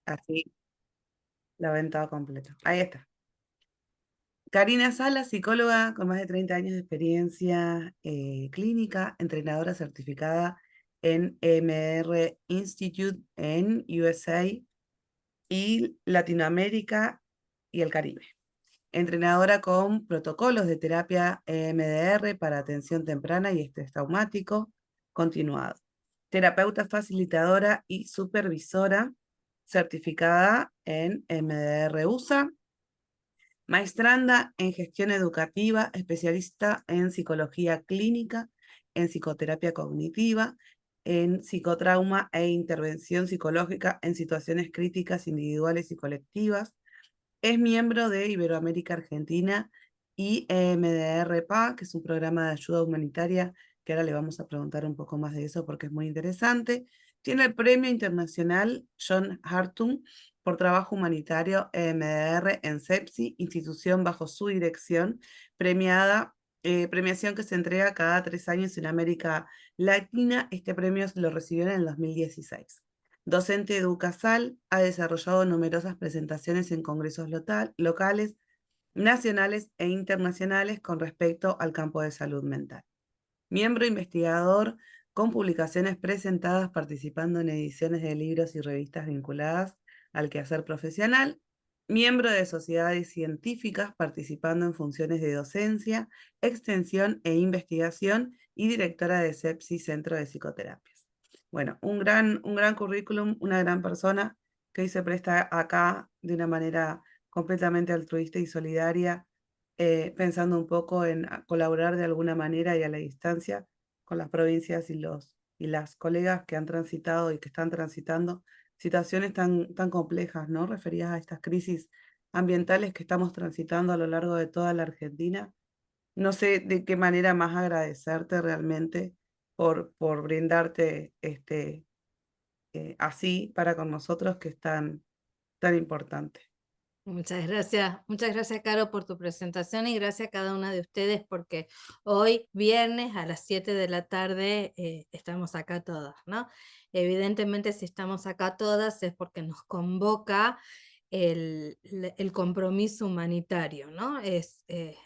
Así la ven todo completo. Ahí está. Karina Salas, psicóloga con más de 30 años de experiencia clínica, entrenadora certificada en EMR Institute en USA y Latinoamérica y el Caribe. Entrenadora con protocolos de terapia EMDR para atención temprana y estrés traumático continuado. Terapeuta facilitadora y supervisora certificada en EMDR USA. Maestranda en gestión educativa, especialista en psicología clínica, en psicoterapia cognitiva, en psicotrauma e intervención psicológica en situaciones críticas individuales y colectivas. Es miembro de Iberoamérica Argentina y EMDR-PA, que es un programa de ayuda humanitaria, que ahora le vamos a preguntar un poco más de eso porque es muy interesante. Tiene el Premio Internacional John Hartung por trabajo humanitario EMDR en CEPSI, institución bajo su dirección, premiación que se entrega cada 3 años en América Latina. Este premio lo recibió en el 2016. Docente de Educasal, ha desarrollado numerosas presentaciones en congresos locales, nacionales e internacionales con respecto al campo de salud mental. Miembro investigador con publicaciones presentadas participando en ediciones de libros y revistas vinculadas al quehacer profesional. Miembro de sociedades científicas participando en funciones de docencia, extensión e investigación y directora de CEPSI, Centro de Psicoterapias. Bueno, un gran currículum, una gran persona que hoy se presta acá de una manera completamente altruista y solidaria, pensando un poco en colaborar de alguna manera y a la distancia con las provincias y las colegas que han transitado y que están transitando situaciones tan complejas, ¿no? Referidas a estas crisis ambientales que estamos transitando a lo largo de toda la Argentina. No sé de qué manera más agradecerte realmente por brindarte así para con nosotros, que es tan importante. Muchas gracias, Caro, por tu presentación y gracias a cada una de ustedes porque hoy, viernes, a las 7 de la tarde, estamos acá todas, ¿no? Evidentemente, si estamos acá todas es porque nos convoca el compromiso humanitario, ¿no?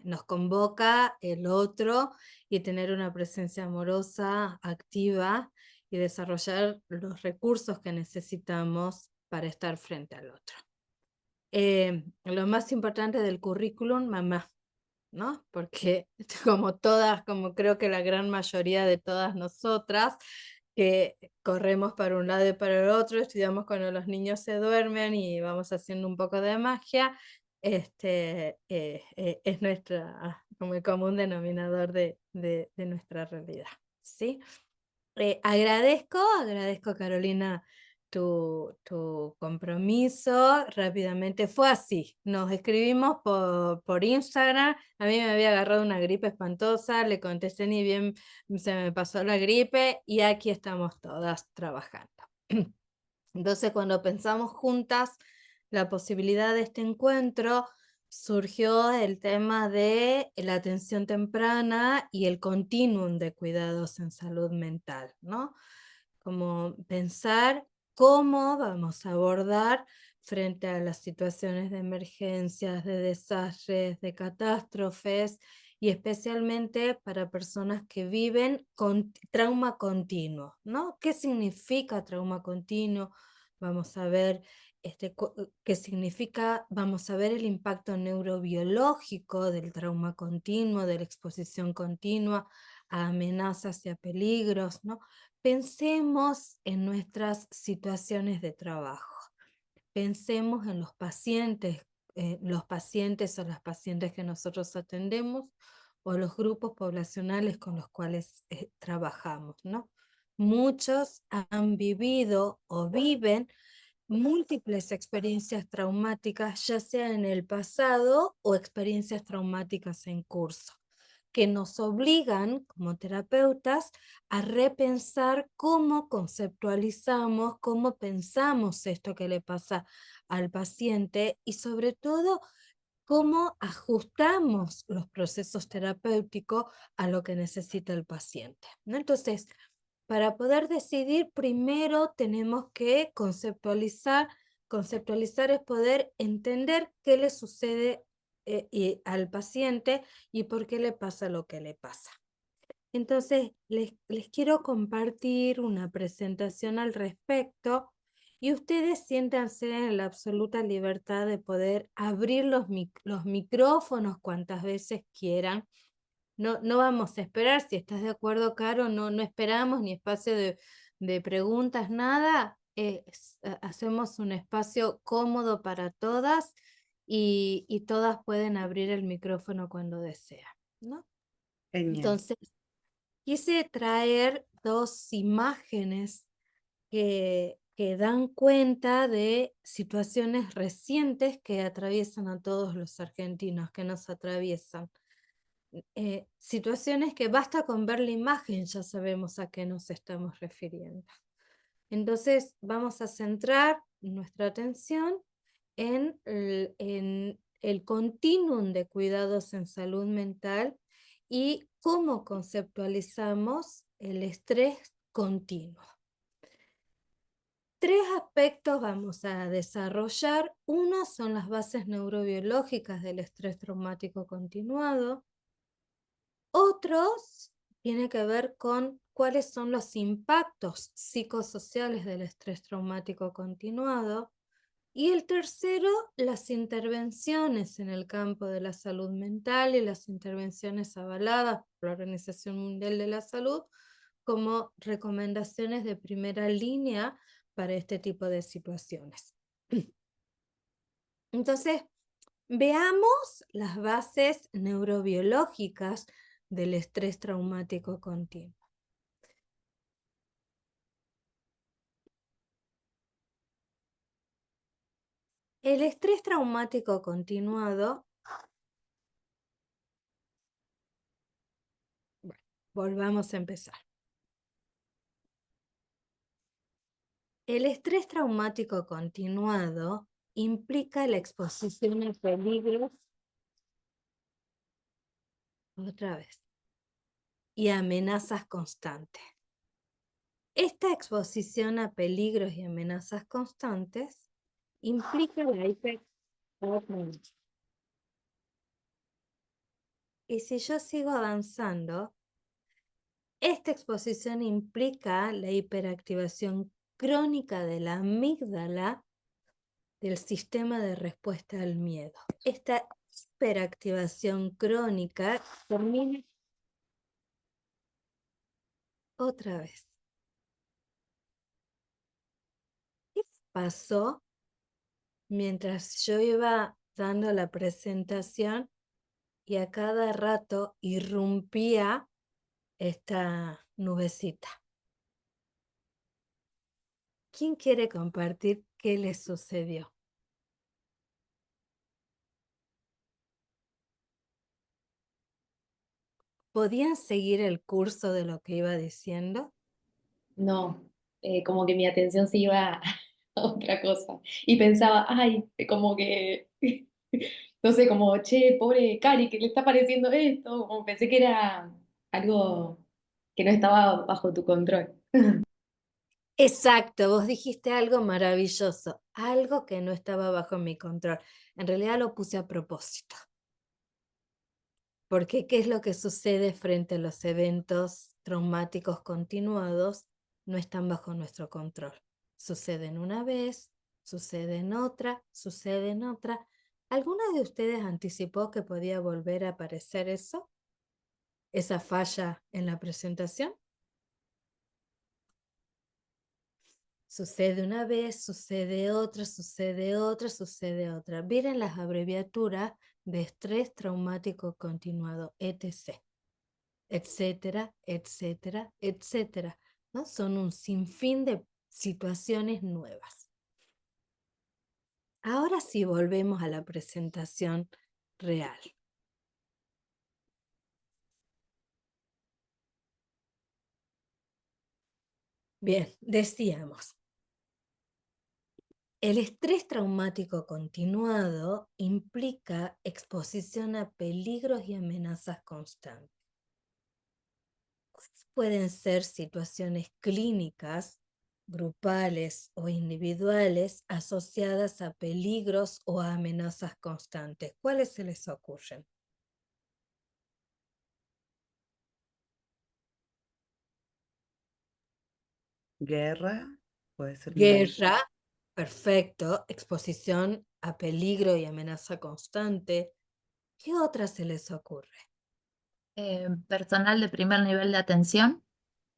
Nos convoca el otro y tener una presencia amorosa, activa y desarrollar los recursos que necesitamos para estar frente al otro. Lo más importante del currículum, mamá, ¿no? Porque como todas, como creo que la gran mayoría de todas nosotras, que corremos para un lado y para el otro, estudiamos cuando los niños se duermen y vamos haciendo un poco de magia, es nuestra, como el común denominador de nuestra realidad, ¿sí? Agradezco, Carolina, tu compromiso. Rápidamente fue así. Nos escribimos por Instagram. A mí me había agarrado una gripe espantosa, le contesté ni bien se me pasó la gripe y aquí estamos todas trabajando. Entonces, cuando pensamos juntas la posibilidad de este encuentro, surgió el tema de la atención temprana y el continuum de cuidados en salud mental, ¿no? Como pensar cómo vamos a abordar frente a las situaciones de emergencias, de desastres, de catástrofes, y especialmente para personas que viven con trauma continuo, ¿no? ¿Qué significa trauma continuo? Vamos a ver qué significa, vamos a ver el impacto neurobiológico del trauma continuo, de la exposición continua a amenazas y a peligros, ¿no? Pensemos en nuestras situaciones de trabajo. Pensemos en los pacientes o las pacientes que nosotros atendemos o los grupos poblacionales con los cuales trabajamos, ¿no? Muchos han vivido o viven múltiples experiencias traumáticas, ya sea en el pasado o experiencias traumáticas en curso, que nos obligan como terapeutas a repensar cómo conceptualizamos, cómo pensamos esto que le pasa al paciente y sobre todo cómo ajustamos los procesos terapéuticos a lo que necesita el paciente, ¿no? Entonces, para poder decidir, primero tenemos que conceptualizar conceptualizar es poder entender qué le sucede al paciente y por qué le pasa lo que le pasa. Entonces, les quiero compartir una presentación al respecto y ustedes siéntanse en la absoluta libertad de poder abrir los micrófonos cuantas veces quieran. No vamos a esperar, si estás de acuerdo, Caro, no esperamos ni espacio de preguntas, nada. Hacemos un espacio cómodo para todas y todas pueden abrir el micrófono cuando desean, ¿no? Genial. Entonces, quise traer dos imágenes que dan cuenta de situaciones recientes que atraviesan a todos los argentinos, que nos atraviesan. Situaciones que basta con ver la imagen, ya sabemos a qué nos estamos refiriendo. Entonces, vamos a centrar nuestra atención en el continuum de cuidados en salud mental y cómo conceptualizamos el estrés continuo. Tres aspectos vamos a desarrollar. Uno son las bases neurobiológicas del estrés traumático continuado. Otros tiene que ver con cuáles son los impactos psicosociales del estrés traumático continuado. Y el tercero, las intervenciones en el campo de la salud mental y las intervenciones avaladas por la Organización Mundial de la Salud como recomendaciones de primera línea para este tipo de situaciones. Entonces, veamos las bases neurobiológicas del estrés traumático continuo. El estrés traumático continuado, bueno, volvamos a empezar. El estrés traumático continuado implica la exposición a peligros, otra vez, y amenazas constantes. Esta exposición a peligros y amenazas constantes implica la hiperactivación. Y si yo sigo avanzando, esta exposición implica la hiperactivación crónica de la amígdala del sistema de respuesta al miedo. Esta hiperactivación crónica termina otra vez. ¿Qué pasó mientras yo iba dando la presentación y a cada rato irrumpía esta nubecita? ¿Quién quiere compartir qué le sucedió? ¿Podían seguir el curso de lo que iba diciendo? No, como que mi atención se iba a otra cosa. Y pensaba, ay, como que, no sé, como, che, pobre Cari, que le está pareciendo esto. Como pensé que era algo que no estaba bajo tu control. Exacto, vos dijiste algo maravilloso, algo que no estaba bajo mi control. En realidad lo puse a propósito. Porque ¿qué es lo que sucede frente a los eventos traumáticos continuados? No están bajo nuestro control. Suceden una vez, sucede en otra, sucede en otra. ¿Alguna de ustedes anticipó que podía volver a aparecer eso? ¿Esa falla en la presentación? Sucede una vez, sucede otra, sucede otra, sucede otra. Miren las abreviaturas de estrés traumático continuado, etc., etcétera, etcétera, etcétera, ¿no? Son un sinfín de situaciones nuevas. Ahora sí volvemos a la presentación real. Bien, decíamos, el estrés traumático continuado implica exposición a peligros y amenazas constantes. Pueden ser situaciones clínicas grupales o individuales asociadas a peligros o a amenazas constantes. ¿Cuáles se les ocurren? Guerra, puede ser una de ellas. Guerra, perfecto. Exposición a peligro y amenaza constante. ¿Qué otra se les ocurre? Personal de primer nivel de atención.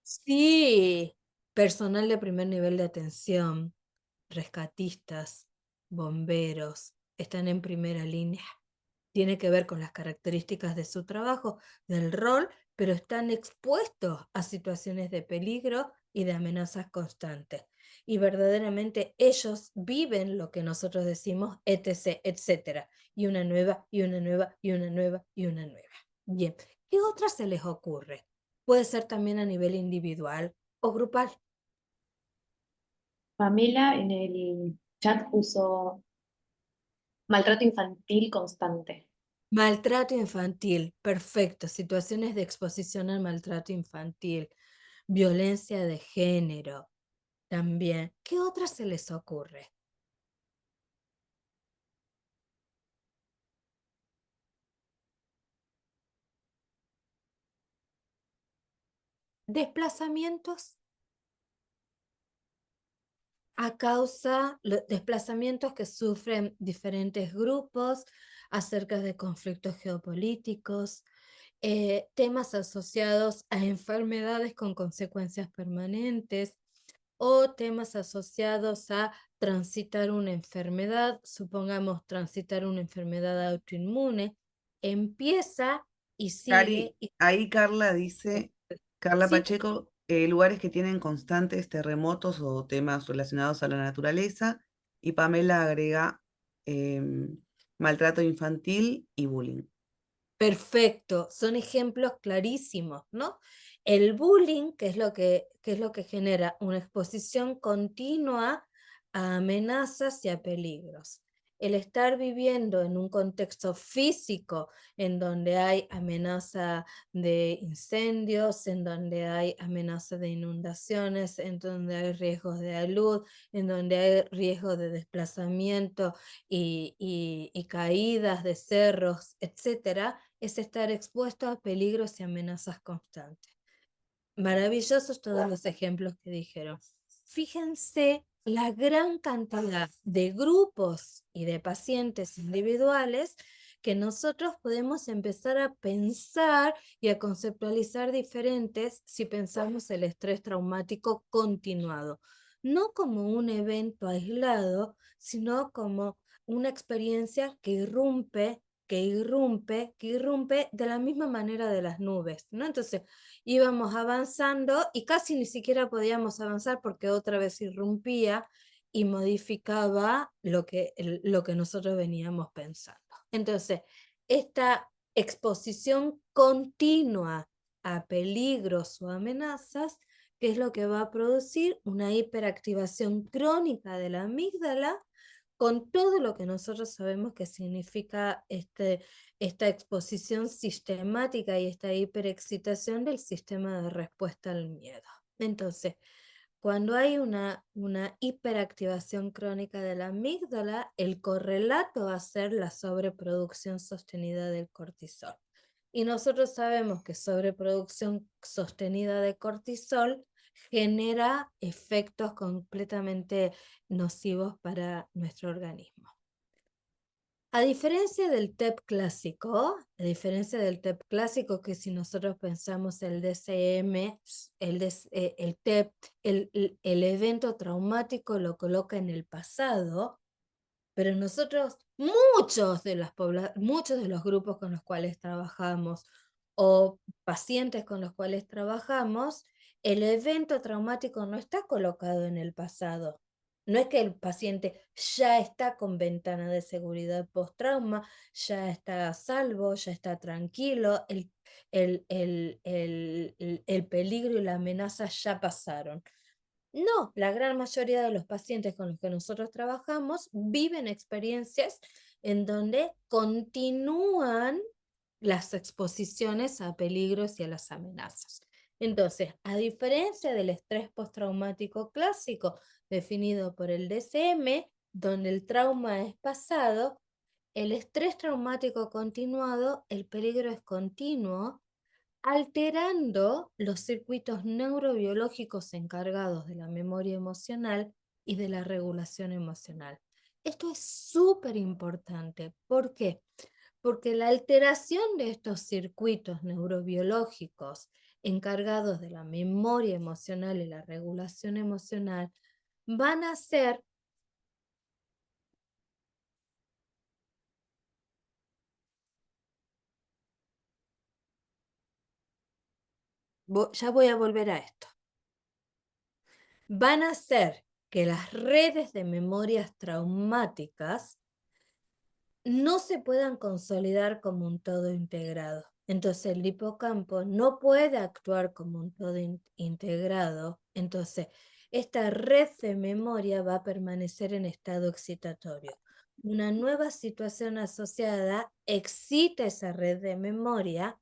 Sí, personal de primer nivel de atención, rescatistas, bomberos, están en primera línea. Tiene que ver con las características de su trabajo, del rol, pero están expuestos a situaciones de peligro y de amenazas constantes. Y verdaderamente ellos viven lo que nosotros decimos, etc., etcétera. Y una nueva, y una nueva, y una nueva, y una nueva. Bien, ¿qué otra se les ocurre? Puede ser también a nivel individual o grupal. Pamela en el chat puso maltrato infantil constante. Maltrato infantil, perfecto. Situaciones de exposición al maltrato infantil, violencia de género también. ¿Qué otra se les ocurre? Desplazamientos a causa, desplazamientos que sufren diferentes grupos acerca de conflictos geopolíticos, temas asociados a enfermedades con consecuencias permanentes o temas asociados a transitar una enfermedad, supongamos transitar una enfermedad autoinmune, empieza y Cari, sigue. Y ahí Carla dice, Carla sí, Pacheco, lugares que tienen constantes terremotos o temas relacionados a la naturaleza, y Pamela agrega maltrato infantil y bullying. perfecto, son ejemplos clarísimos, ¿no? El bullying, que es lo que genera una exposición continua a amenazas y a peligros. El estar viviendo en un contexto físico en donde hay amenaza de incendios, en donde hay amenaza de inundaciones, en donde hay riesgos de salud, en donde hay riesgos de desplazamiento y caídas de cerros, etcétera, es estar expuesto a peligros y amenazas constantes. Maravillosos todos los ejemplos que dijeron. Fíjense la gran cantidad de grupos y de pacientes individuales que nosotros podemos empezar a pensar y a conceptualizar diferentes si pensamos el estrés traumático continuado, no como un evento aislado, sino como una experiencia que irrumpe, que irrumpe de la misma manera de las nubes, ¿no? Entonces, íbamos avanzando y casi ni siquiera podíamos avanzar porque otra vez irrumpía y modificaba lo que nosotros veníamos pensando. Entonces, esta exposición continua a peligros o amenazas, que es lo que va a producir una hiperactivación crónica de la amígdala, con todo lo que nosotros sabemos que significa esta exposición sistemática y esta hiperexcitación del sistema de respuesta al miedo. Entonces, cuando hay una hiperactivación crónica de la amígdala, el correlato va a ser la sobreproducción sostenida del cortisol. Y nosotros sabemos que sobreproducción sostenida de cortisol genera efectos completamente nocivos para nuestro organismo. A diferencia del TEP clásico, que si nosotros pensamos el DCM, el TEP, el evento traumático lo coloca en el pasado, pero nosotros, muchos de los grupos con los cuales trabajamos o pacientes con los cuales trabajamos, el evento traumático no está colocado en el pasado. No es que el paciente ya está con ventana de seguridad post-trauma, ya está a salvo, ya está tranquilo, el peligro y la amenaza ya pasaron. No, la gran mayoría de los pacientes con los que nosotros trabajamos viven experiencias en donde continúan las exposiciones a peligros y a las amenazas. Entonces, a diferencia del estrés postraumático clásico definido por el DSM, donde el trauma es pasado, el estrés traumático continuado, el peligro es continuo, alterando los circuitos neurobiológicos encargados de la memoria emocional y de la regulación emocional. Esto es súper importante. ¿Por qué? Porque la alteración de estos circuitos neurobiológicos encargados de la memoria emocional y la regulación emocional van a hacer ya voy a volver a esto, van a hacer que las redes de memorias traumáticas no se puedan consolidar como un todo integrado. Entonces el hipocampo no puede actuar como un todo integrado. Entonces esta red de memoria va a permanecer en estado excitatorio. Una nueva situación asociada excita esa red de memoria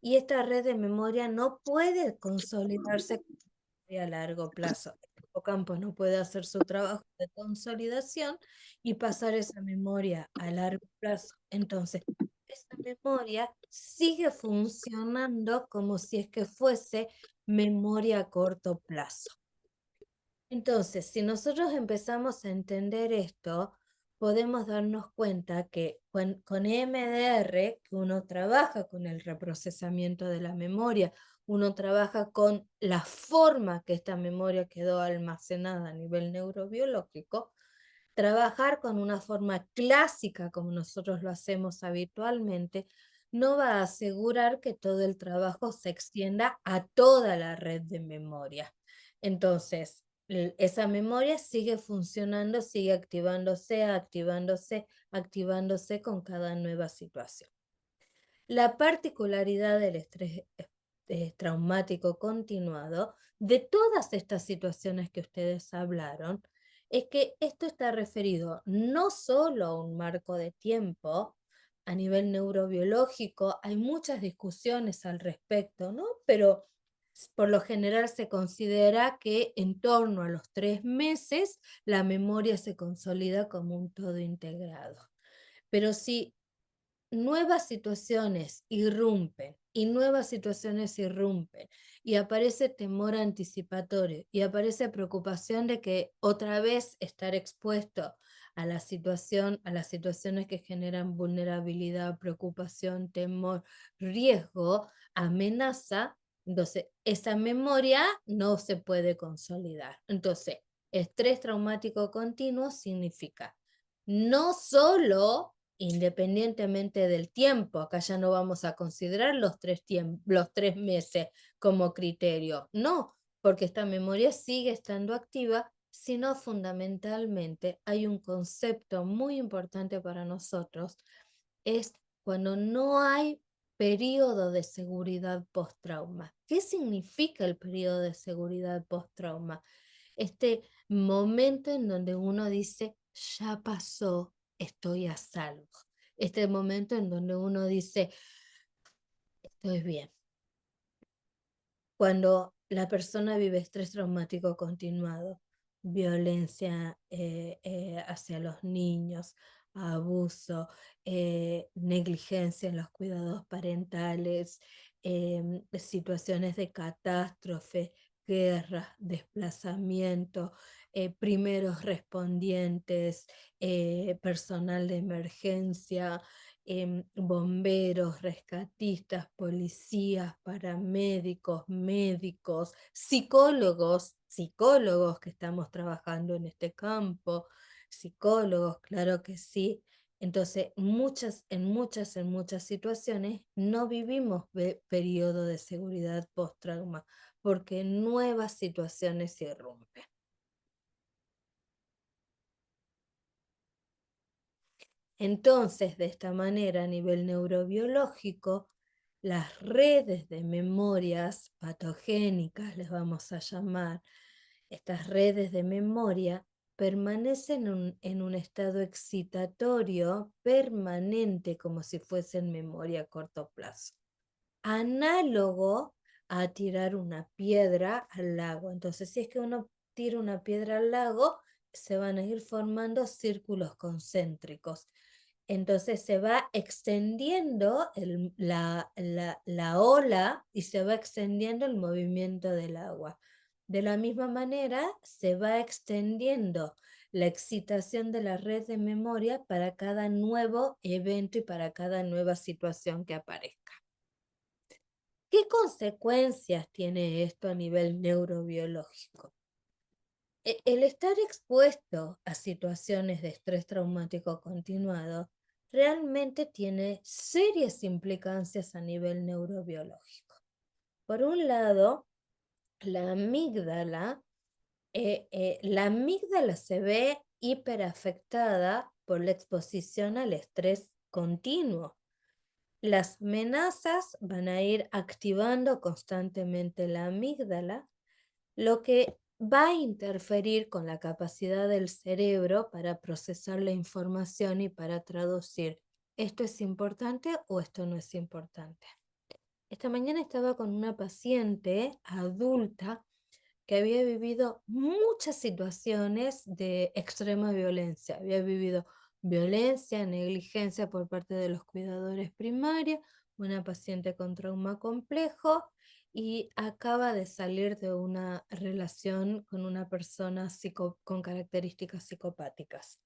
y esta red de memoria no puede consolidarse a largo plazo. El hipocampo no puede hacer su trabajo de consolidación y pasar esa memoria a largo plazo. Entonces, esa memoria sigue funcionando como si es que fuese memoria a corto plazo. Entonces, si nosotros empezamos a entender esto, podemos darnos cuenta que con EMDR, que uno trabaja con el reprocesamiento de la memoria, uno trabaja con la forma que esta memoria quedó almacenada a nivel neurobiológico, trabajar con una forma clásica como nosotros lo hacemos habitualmente, no va a asegurar que todo el trabajo se extienda a toda la red de memoria. Entonces, esa memoria sigue funcionando, sigue activándose, activándose, activándose con cada nueva situación. La particularidad del estrés traumático continuado, de todas estas situaciones que ustedes hablaron, es que esto está referido no solo a un marco de tiempo, a nivel neurobiológico, hay muchas discusiones al respecto, ¿no? Pero por lo general se considera que en torno a los 3 meses la memoria se consolida como un todo integrado. Pero si nuevas situaciones irrumpen y nuevas situaciones irrumpen y aparece temor anticipatorio y aparece preocupación de que otra vez estar expuesto a la situación, a las situaciones que generan vulnerabilidad, preocupación, temor, riesgo, amenaza, entonces esa memoria no se puede consolidar. Entonces, estrés traumático continuo significa no solo independientemente del tiempo, acá ya no vamos a considerar los 3 meses como criterio, no, porque esta memoria sigue estando activa, sino fundamentalmente hay un concepto muy importante para nosotros, es cuando no hay periodo de seguridad post-trauma. ¿Qué significa el periodo de seguridad post-trauma? Este momento en donde uno dice, ya pasó, estoy a salvo. Este momento en donde uno dice, estoy bien. Cuando la persona vive estrés traumático continuado, violencia hacia los niños, abuso, negligencia en los cuidados parentales, situaciones de catástrofe, guerras, desplazamiento, primeros respondientes, personal de emergencia, bomberos, rescatistas, policías, paramédicos, médicos, psicólogos que estamos trabajando en este campo, psicólogos, claro que sí. Entonces, en muchas situaciones no vivimos periodo de seguridad post-trauma porque nuevas situaciones se irrumpen. Entonces, de esta manera, a nivel neurobiológico, las redes de memorias patogénicas, les vamos a llamar, estas redes de memoria permanecen en un estado excitatorio permanente como si fuesen memoria a corto plazo, análogo a tirar una piedra al lago. Entonces, si es que uno tira una piedra al lago, se van a ir formando círculos concéntricos. Entonces se va extendiendo la ola y se va extendiendo el movimiento del agua. De la misma manera, se va extendiendo la excitación de la red de memoria para cada nuevo evento y para cada nueva situación que aparezca. ¿Qué consecuencias tiene esto a nivel neurobiológico? El estar expuesto a situaciones de estrés traumático continuado realmente tiene serias implicancias a nivel neurobiológico. Por un lado, la amígdala se ve hiperafectada por la exposición al estrés continuo. Las amenazas van a ir activando constantemente la amígdala, lo que va a interferir con la capacidad del cerebro para procesar la información y para traducir esto es importante o esto no es importante. Esta mañana estaba con una paciente adulta que había vivido muchas situaciones de extrema violencia. Había vivido violencia, negligencia por parte de los cuidadores primarios, una paciente con trauma complejo y acaba de salir de una relación con una persona con características psicopáticas.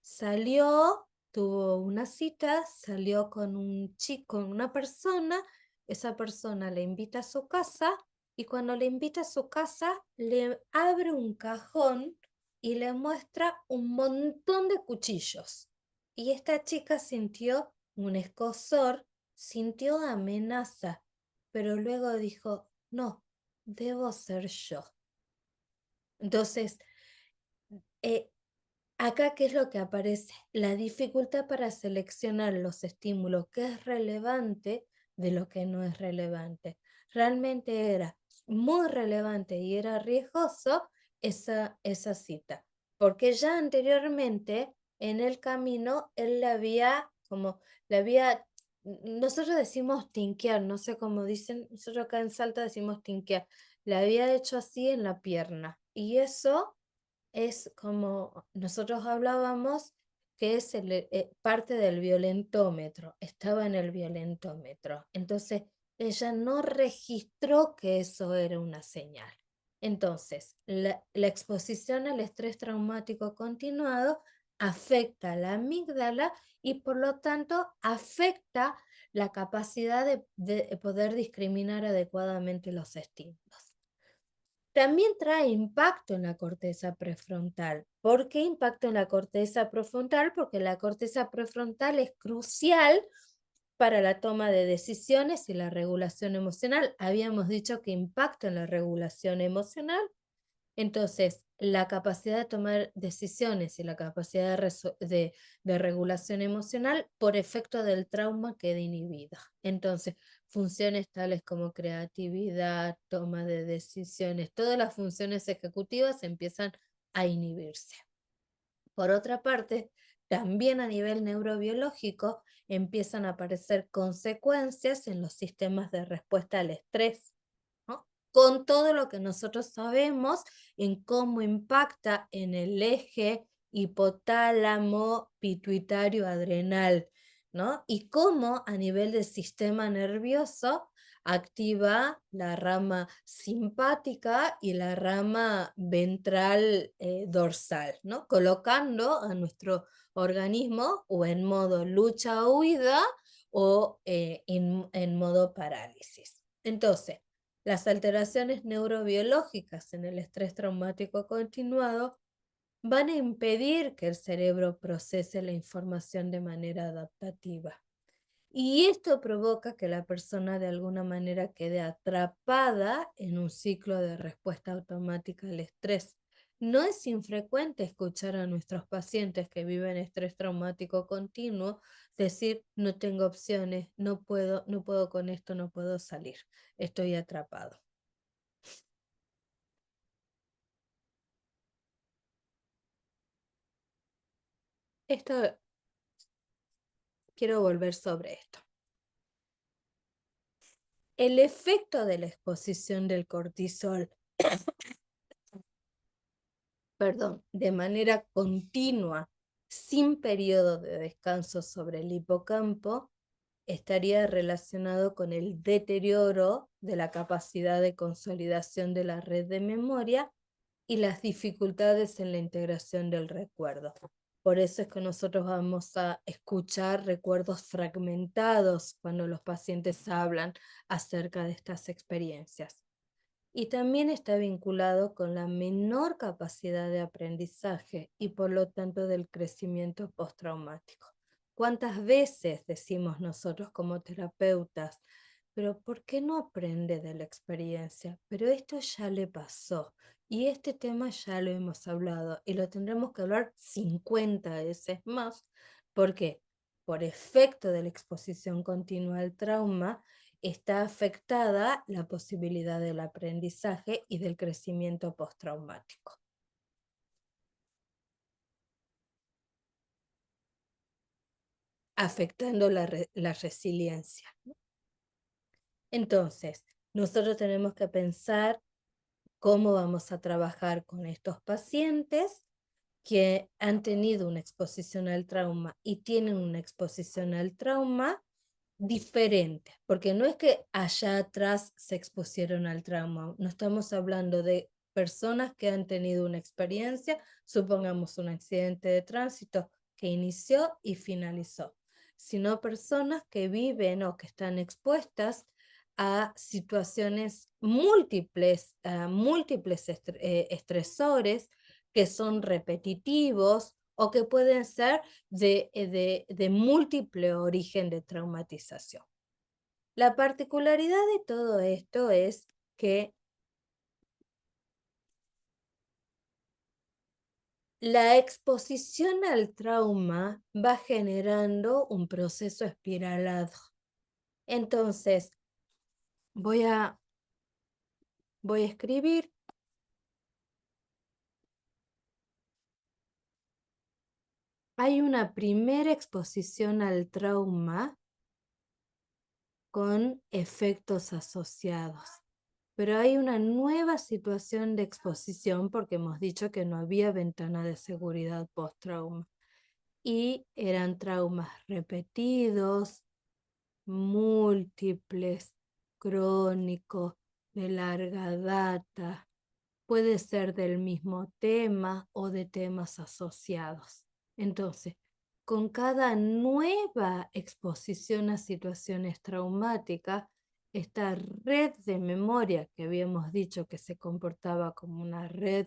Salió, tuvo una cita, salió con un chico, con una persona, esa persona le invita a su casa y cuando le invita a su casa le abre un cajón y le muestra un montón de cuchillos. Y esta chica sintió un escozor, sintió amenaza, pero luego dijo, no, debo ser yo. Entonces, acá, ¿qué es lo que aparece? La dificultad para seleccionar los estímulos, que es relevante de lo que no es relevante. Realmente era muy relevante y era riesgoso esa cita, porque ya anteriormente en el camino él nosotros decimos tinquear, no sé cómo dicen, nosotros acá en Salta decimos tinquear, le había hecho así en la pierna y eso es como nosotros hablábamos que es parte del violentómetro, estaba en el violentómetro. Entonces, ella no registró que eso era una señal. Entonces, la exposición al estrés traumático continuado afecta a la amígdala y por lo tanto afecta la capacidad de poder discriminar adecuadamente los estímulos. También trae impacto en la corteza prefrontal. ¿Por qué impacto en la corteza prefrontal? Porque la corteza prefrontal es crucial para la toma de decisiones y la regulación emocional. Habíamos dicho que impacto en la regulación emocional. Entonces, la capacidad de tomar decisiones y la capacidad de regulación emocional por efecto del trauma queda inhibida. Entonces, funciones tales como creatividad, toma de decisiones, todas las funciones ejecutivas empiezan a inhibirse. Por otra parte, también a nivel neurobiológico empiezan a aparecer consecuencias en los sistemas de respuesta al estrés, ¿no? Con todo lo que nosotros sabemos en cómo impacta en el eje hipotálamo pituitario adrenal, ¿no? Y cómo a nivel del sistema nervioso activa la rama simpática y la rama ventral dorsal, ¿no? Colocando a nuestro organismo o en modo lucha o huida o en modo parálisis. Entonces, las alteraciones neurobiológicas en el estrés traumático continuado van a impedir que el cerebro procese la información de manera adaptativa. Y esto provoca que la persona de alguna manera quede atrapada en un ciclo de respuesta automática al estrés. No es infrecuente escuchar a nuestros pacientes que viven estrés traumático continuo decir, no tengo opciones, no puedo con esto, no puedo salir, estoy atrapado. Quiero volver sobre esto. el efecto de la exposición del cortisol, perdón, de manera continua, sin periodo de descanso sobre el hipocampo, estaría relacionado con el deterioro de la capacidad de consolidación de la red de memoria y las dificultades en la integración del recuerdo. Por eso es que nosotros vamos a escuchar recuerdos fragmentados cuando los pacientes hablan acerca de estas experiencias. Y también está vinculado con la menor capacidad de aprendizaje y por lo tanto del crecimiento postraumático. ¿Cuántas veces decimos nosotros como terapeutas, pero ¿por qué no aprende de la experiencia? Pero esto ya le pasó y este tema ya lo hemos hablado y lo tendremos que hablar 50 veces más. ¿Por qué? Por efecto de la exposición continua al trauma, está afectada la posibilidad del aprendizaje y del crecimiento postraumático. Afectando la resiliencia. Entonces, nosotros tenemos que pensar cómo vamos a trabajar con estos pacientes que han tenido una exposición al trauma y tienen una exposición al trauma diferente, porque no es que allá atrás se expusieron al trauma, no estamos hablando de personas que han tenido una experiencia, supongamos un accidente de tránsito que inició y finalizó, sino personas que viven o que están expuestas a situaciones múltiples, estresores que son repetitivos o que pueden ser de múltiple origen de traumatización. La particularidad de todo esto es que la exposición al trauma va generando un proceso espiralado. Entonces, voy a escribir. Hay una primera exposición al trauma con efectos asociados. Pero hay una nueva situación de exposición porque hemos dicho que no había ventana de seguridad post-trauma. Y eran traumas repetidos, múltiples, crónicos, de larga data. Puede ser del mismo tema o de temas asociados. Entonces, con cada nueva exposición a situaciones traumáticas, esta red de memoria que habíamos dicho que se comportaba como una red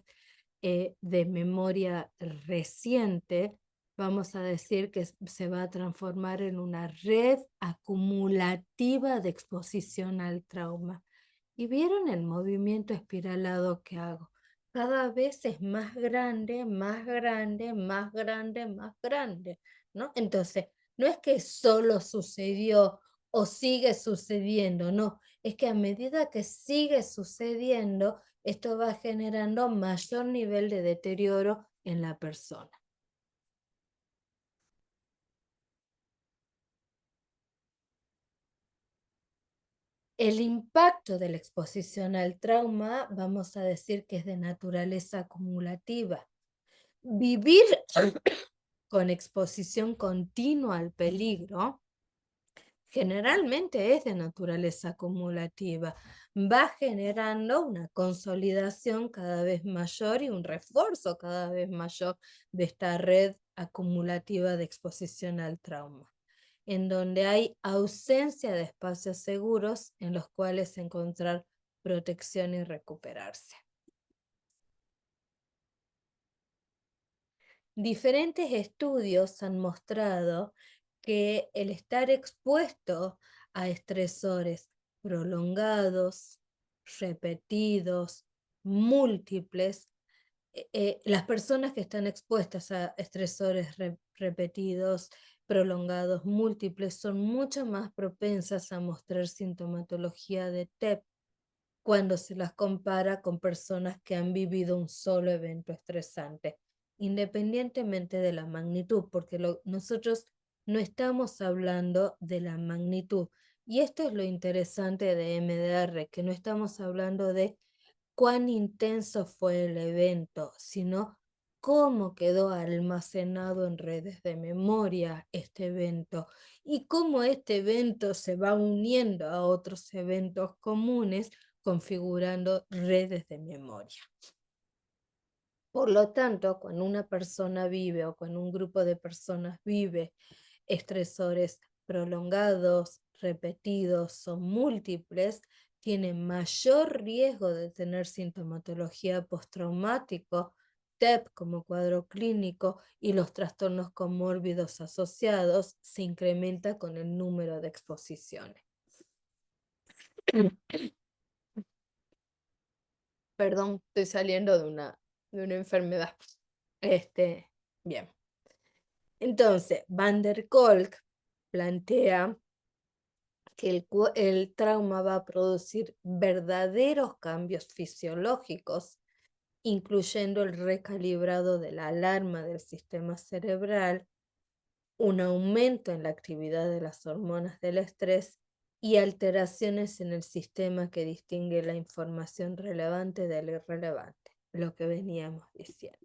de memoria reciente, vamos a decir que se va a transformar en una red acumulativa de exposición al trauma. ¿Y vieron el movimiento espiralado que hago? Cada vez es más grande, más grande, más grande, más grande, ¿no? Entonces, no es que solo sucedió o sigue sucediendo, no, es que a medida que sigue sucediendo, esto va generando mayor nivel de deterioro en la persona. El impacto de la exposición al trauma, vamos a decir que es de naturaleza acumulativa. Vivir con exposición continua al peligro generalmente es de naturaleza acumulativa. Va generando una consolidación cada vez mayor y un refuerzo cada vez mayor de esta red acumulativa de exposición al trauma, en donde hay ausencia de espacios seguros en los cuales encontrar protección y recuperarse. Diferentes estudios han mostrado que el estar expuesto a estresores prolongados, repetidos, múltiples, las personas que están expuestas a estresores repetidos, prolongados, múltiples, son mucho más propensas a mostrar sintomatología de TEP cuando se las compara con personas que han vivido un solo evento estresante, independientemente de la magnitud, porque nosotros no estamos hablando de la magnitud, Y esto es lo interesante de MDR, que no estamos hablando de cuán intenso fue el evento, sino cómo quedó almacenado en redes de memoria este evento y cómo este evento se va uniendo a otros eventos comunes, configurando redes de memoria. Por lo tanto, cuando una persona vive o cuando un grupo de personas vive estresores prolongados, repetidos o múltiples, tiene mayor riesgo de tener sintomatología postraumático, TEP como cuadro clínico, y los trastornos comórbidos asociados se incrementa con el número de exposiciones. Perdón, estoy saliendo de una enfermedad. Bien. Entonces, Van der Kolk plantea que el trauma va a producir verdaderos cambios fisiológicos, incluyendo el recalibrado de la alarma del sistema cerebral, un aumento en la actividad de las hormonas del estrés y alteraciones en el sistema que distingue la información relevante de lo irrelevante, lo que veníamos diciendo.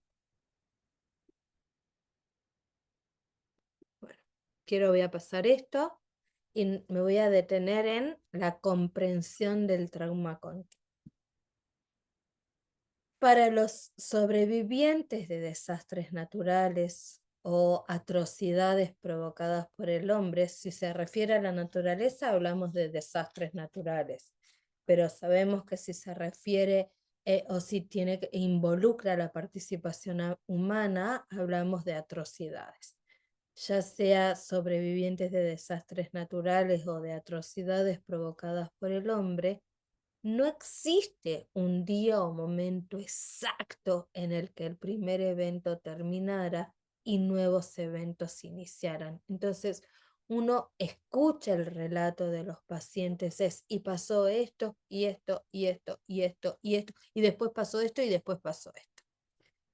Bueno, voy a pasar esto y me voy a detener en la comprensión del trauma continuo. Para los sobrevivientes de desastres naturales o atrocidades provocadas por el hombre, si se refiere a la naturaleza, hablamos de desastres naturales, pero sabemos que si se refiere o si involucra la participación humana, hablamos de atrocidades. Ya sea sobrevivientes de desastres naturales o de atrocidades provocadas por el hombre, no existe un día o momento exacto en el que el primer evento terminara y nuevos eventos se iniciaran. Entonces, uno escucha el relato de los pacientes, y pasó esto, y esto, y esto, y esto, y esto, y después pasó esto, y después pasó esto.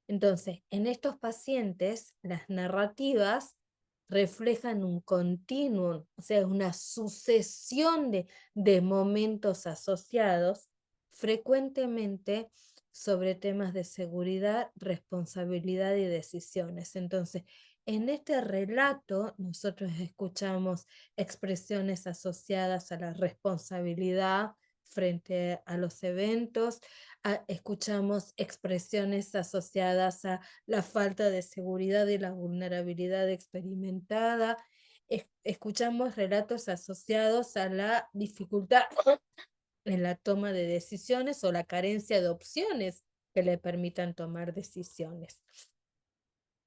Entonces, en estos pacientes, las narrativas reflejan un continuum, o sea, una sucesión de momentos asociados, frecuentemente sobre temas de seguridad, responsabilidad y decisiones. Entonces, en este relato nosotros escuchamos expresiones asociadas a la responsabilidad frente a los eventos, escuchamos expresiones asociadas a la falta de seguridad y la vulnerabilidad experimentada, escuchamos relatos asociados a la dificultad en la toma de decisiones o la carencia de opciones que le permitan tomar decisiones.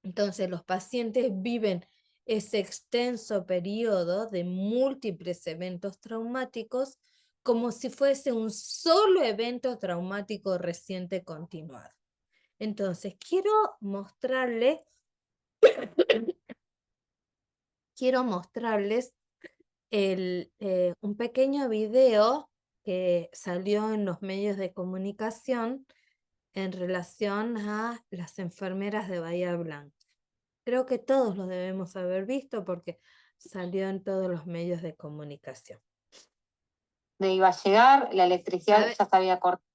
Entonces, los pacientes viven ese extenso periodo de múltiples eventos traumáticos como si fuese un solo evento traumático reciente continuado. Entonces, quiero mostrarles un pequeño video que salió en los medios de comunicación en relación a las enfermeras de Bahía Blanca. Creo que todos lo debemos haber visto porque salió en todos los medios de comunicación. Iba a llegar, la electricidad ¿Sabe? ya se había cortado.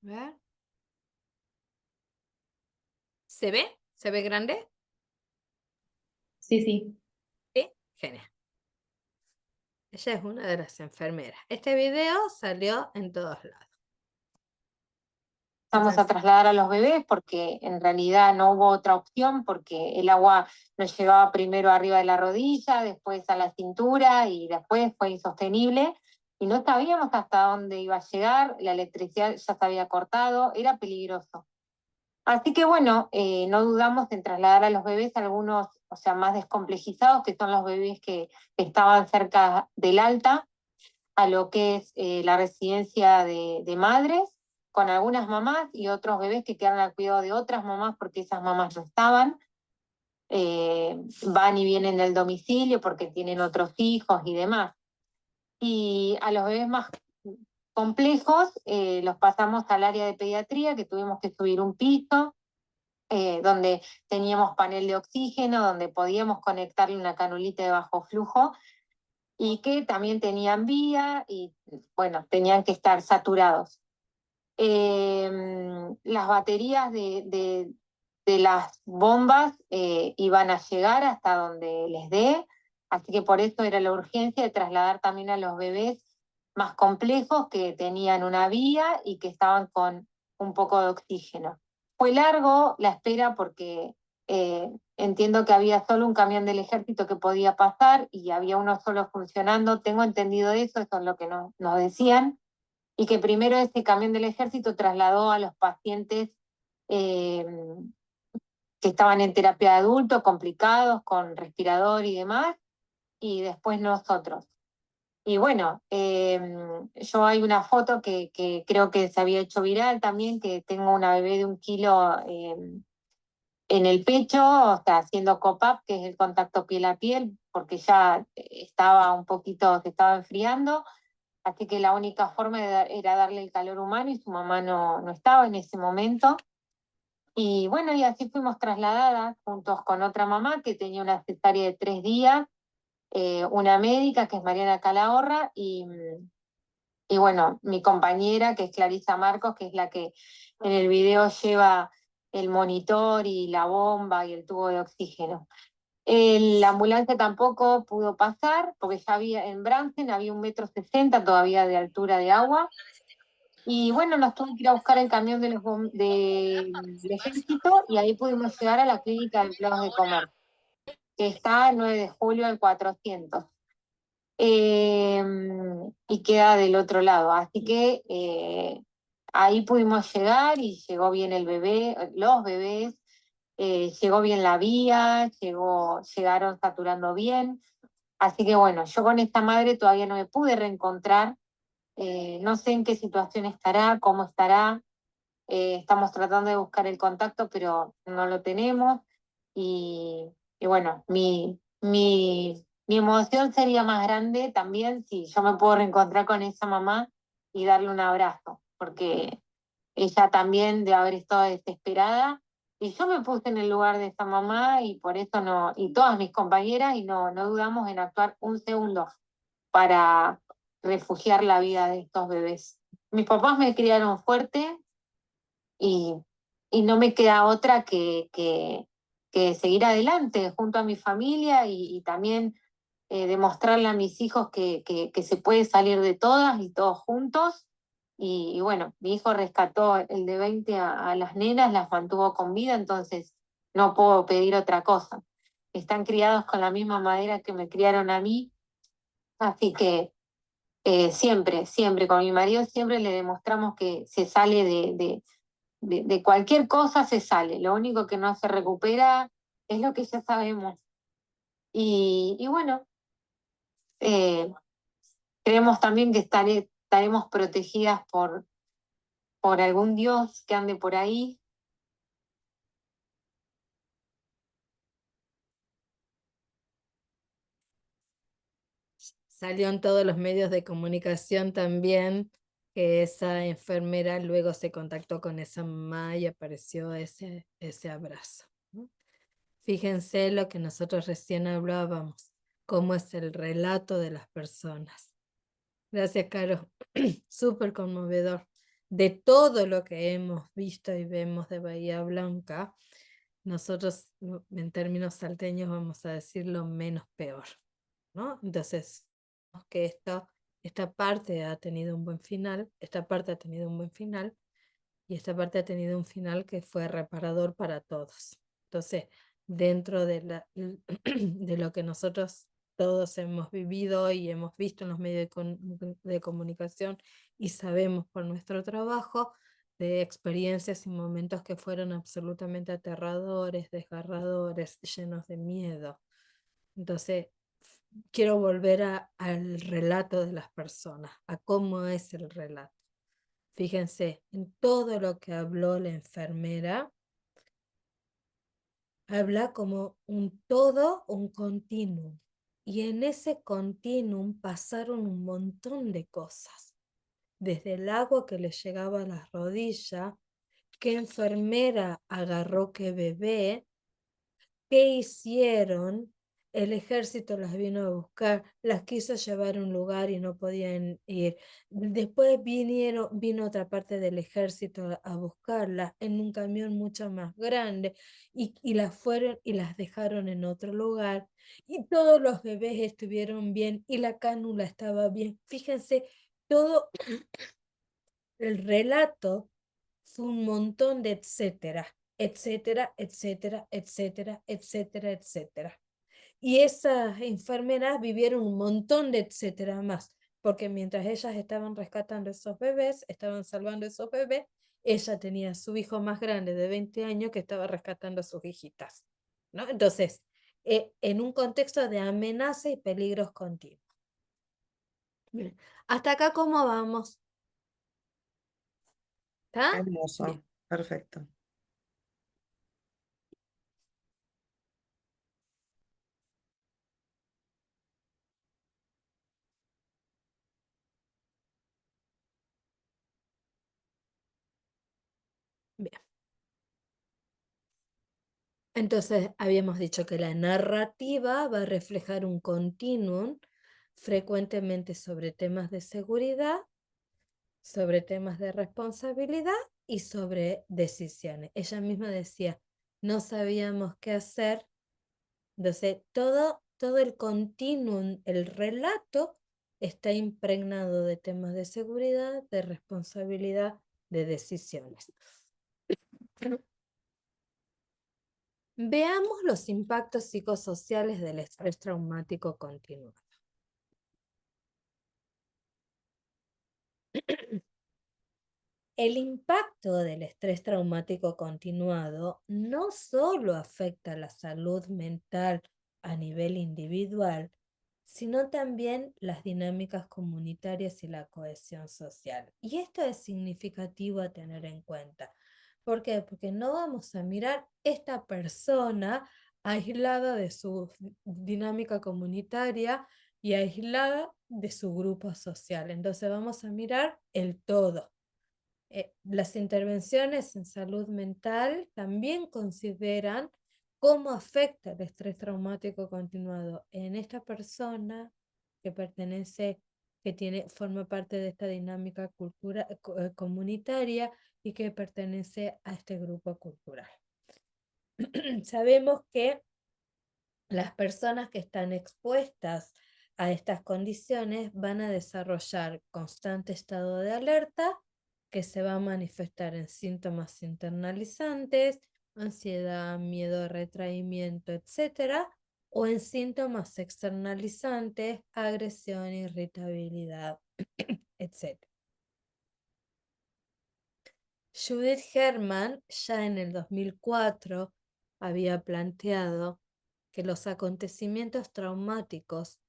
¿Ver? ¿Se ve? ¿Se ve grande? Sí, sí. Sí, genial. Ella es una de las enfermeras. Este video salió en todos lados. Vamos a trasladar a los bebés porque en realidad no hubo otra opción porque el agua nos llegaba primero arriba de la rodilla, después a la cintura y después fue insostenible y no sabíamos hasta dónde iba a llegar, la electricidad ya se había cortado, era peligroso. Así que bueno, no dudamos en trasladar a los bebés, algunos, o sea, más descomplejizados, que son los bebés que estaban cerca del alta, a lo que es la residencia de madres, con algunas mamás y otros bebés que quedan al cuidado de otras mamás porque esas mamás no estaban. Van y vienen del domicilio porque tienen otros hijos y demás. Y a los bebés más complejos los pasamos al área de pediatría, que tuvimos que subir un piso, donde teníamos panel de oxígeno, donde podíamos conectarle una canulita de bajo flujo, y que también tenían vía y, bueno, tenían que estar saturados. Las baterías de las bombas iban a llegar hasta donde les dé, así que por eso era la urgencia de trasladar también a los bebés más complejos que tenían una vía y que estaban con un poco de oxígeno. Fue largo la espera porque entiendo que había solo un camión del ejército que podía pasar y había uno solo funcionando. Tengo entendido eso es lo que nos decían, y que primero este camión del ejército trasladó a los pacientes eh, que estaban en terapia de adulto, complicados, con respirador y demás, y después nosotros. Y bueno, yo hay una foto que creo que se había hecho viral también, que tengo una bebé de 1 kilo en el pecho, o sea, haciendo COPAP, que es el contacto piel a piel, porque ya estaba un poquito, se estaba enfriando, así que la única forma era darle el calor humano y su mamá no estaba en ese momento. Y bueno, y así fuimos trasladadas juntos con otra mamá que tenía una cesárea de 3 días, una médica que es Mariana Calahorra y bueno, mi compañera que es Clarisa Marcos, que es la que en el video lleva el monitor y la bomba y el tubo de oxígeno. La ambulancia tampoco pudo pasar porque ya había en Bransen había 1,60 m todavía de altura de agua. Y bueno, nos tuvo que ir a buscar el camión del ejército y ahí pudimos llegar a la clínica de empleados de comercio, que está el 9 de julio al 400. Y queda del otro lado. Así que ahí pudimos llegar y llegó bien el bebé, los bebés, llegó bien la vía, llegaron saturando bien. Así que bueno, yo con esta madre todavía no me pude reencontrar. No sé en qué situación estará, cómo estará. Estamos tratando de buscar el contacto, pero no lo tenemos. Y bueno, mi emoción sería más grande también si yo me puedo reencontrar con esa mamá y darle un abrazo, porque ella también de haber estado desesperada. Y yo me puse en el lugar de esa mamá y por eso no, y todas mis compañeras, y no dudamos en actuar un segundo para refugiar la vida de estos bebés. Mis papás me criaron fuerte y, y no me queda otra que seguir adelante junto a mi familia y también demostrarle a mis hijos que se puede salir de todas y todos juntos. Y bueno, mi hijo rescató el de 20 a las nenas, las mantuvo con vida, entonces no puedo pedir otra cosa. Están criados con la misma madera que me criaron a mí, así que siempre, siempre, con mi marido siempre le demostramos que se sale de cualquier cosa, se sale. Lo único que no se recupera es lo que ya sabemos. Y bueno, eh, creemos también que estaremos protegidas por algún Dios que ande por ahí. Salió en todos los medios de comunicación también que esa enfermera luego se contactó con esa mamá y apareció ese abrazo, ¿no? Fíjense lo que nosotros recién hablábamos, cómo es el relato de las personas. Gracias, Caro. Súper conmovedor. De todo lo que hemos visto y vemos de Bahía Blanca, nosotros en términos salteños vamos a decir lo menos peor, ¿no? Entonces, que esta parte ha tenido un buen final, esta parte ha tenido un buen final y esta parte ha tenido un final que fue reparador para todos. Entonces, dentro de lo que nosotros todos hemos vivido y hemos visto en los medios de comunicación y sabemos por nuestro trabajo, de experiencias y momentos que fueron absolutamente aterradores, desgarradores, llenos de miedo. Entonces, quiero volver al relato de las personas, a cómo es el relato. Fíjense, en todo lo que habló la enfermera, habla como un todo, un continuum. Y en ese continuum pasaron un montón de cosas. Desde el agua que le llegaba a las rodillas, qué enfermera agarró qué bebé, qué hicieron, el ejército las vino a buscar, las quiso llevar a un lugar y no podían ir. Después vino otra parte del ejército a buscarlas en un camión mucho más grande y las fueron y las dejaron en otro lugar. Y todos los bebés estuvieron bien y la cánula estaba bien. Fíjense, todo el relato fue un montón de etcétera, etcétera, etcétera, etcétera, etcétera, etcétera. Y esas enfermeras vivieron un montón de etcétera más, porque mientras ellas estaban rescatando esos bebés, estaban salvando esos bebés, ella tenía a su hijo más grande de 20 años que estaba rescatando a sus hijitas, ¿no? Entonces, en un contexto de amenaza y peligros continuos. Bien. Hasta acá, ¿cómo vamos? ¿Está? Hermoso, Bien. perfecto. Bien. Entonces, habíamos dicho que la narrativa va a reflejar un continuum frecuentemente sobre temas de seguridad, sobre temas de responsabilidad y sobre decisiones. Ella misma decía, no sabíamos qué hacer. Entonces, todo el continuum, el relato, está impregnado de temas de seguridad, de responsabilidad, de decisiones. Veamos los impactos psicosociales del estrés traumático continuado. El impacto del estrés traumático continuado no solo afecta la salud mental a nivel individual, sino también las dinámicas comunitarias y la cohesión social. Y esto es significativo a tener en cuenta. ¿Por qué? Porque no vamos a mirar esta persona aislada de su dinámica comunitaria y aislada de su grupo social. Entonces vamos a mirar el todo. Las intervenciones en salud mental también consideran cómo afecta el estrés traumático continuado en esta persona que pertenece, forma parte de esta dinámica comunitaria y que pertenece a este grupo cultural. Sabemos que las personas que están expuestas a estas condiciones van a desarrollar constante estado de alerta que se va a manifestar en síntomas internalizantes, ansiedad, miedo, retraimiento, etc., o en síntomas externalizantes, agresión, irritabilidad, etc. Judith Herman ya en el 2004 había planteado que los acontecimientos traumáticos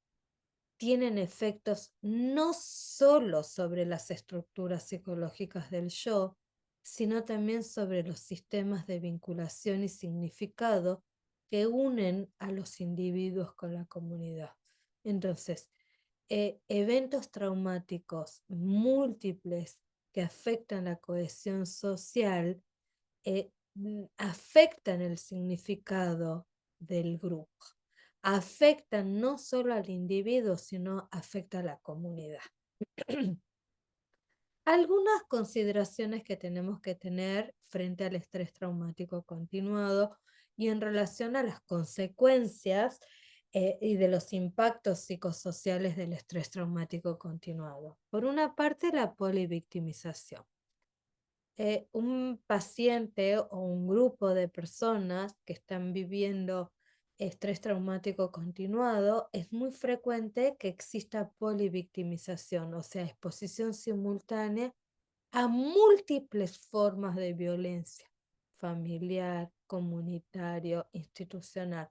tienen efectos no solo sobre las estructuras psicológicas del yo, sino también sobre los sistemas de vinculación y significado que unen a los individuos con la comunidad. Entonces, eventos traumáticos múltiples que afectan la cohesión social afectan el significado del grupo. Afectan no solo al individuo, sino afecta a la comunidad. Algunas consideraciones que tenemos que tener frente al estrés traumático continuado y en relación a las consecuencias y de los impactos psicosociales del estrés traumático continuado. Por una parte, la polivictimización. Un paciente o un grupo de personas que están viviendo estrés traumático continuado, es muy frecuente que exista polivictimización, o sea, exposición simultánea a múltiples formas de violencia familiar, comunitario, institucional.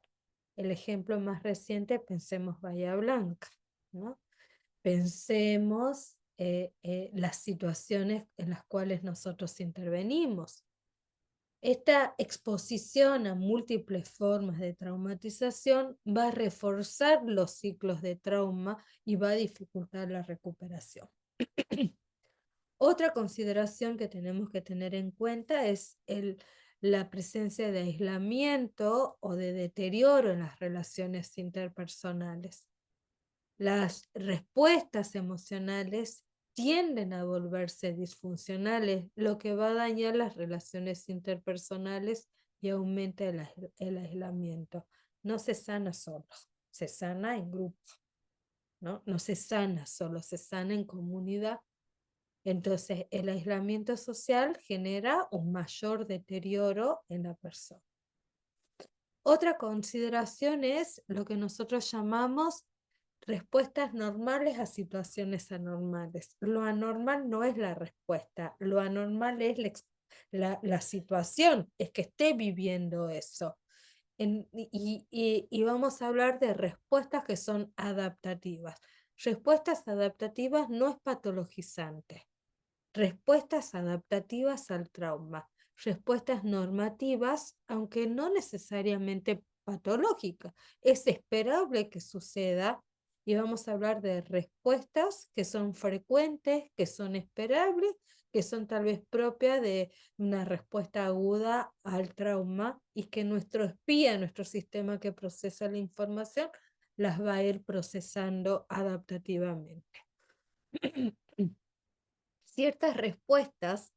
El ejemplo más reciente, pensemos Bahía Blanca, ¿no? Pensemos las situaciones en las cuales nosotros intervenimos. Esta exposición a múltiples formas de traumatización va a reforzar los ciclos de trauma y va a dificultar la recuperación. Otra consideración que tenemos que tener en cuenta es la presencia de aislamiento o de deterioro en las relaciones interpersonales. Las respuestas emocionales tienden a volverse disfuncionales, lo que va a dañar las relaciones interpersonales y aumenta el aislamiento. No se sana solo, se sana en grupo, ¿no? No se sana solo, se sana en comunidad. Entonces, el aislamiento social genera un mayor deterioro en la persona. Otra consideración es lo que nosotros llamamos respuestas normales a situaciones anormales. Lo anormal no es la respuesta, lo anormal es la situación, es que esté viviendo eso. Y vamos a hablar de respuestas que son adaptativas. Respuestas adaptativas no es patologizante. Respuestas adaptativas al trauma. Respuestas normativas, aunque no necesariamente patológicas. Es esperable que suceda y vamos a hablar de respuestas que son frecuentes, que son esperables, que son tal vez propias de una respuesta aguda al trauma y que nuestro espía, nuestro sistema que procesa la información, las va a ir procesando adaptativamente. Ciertas respuestas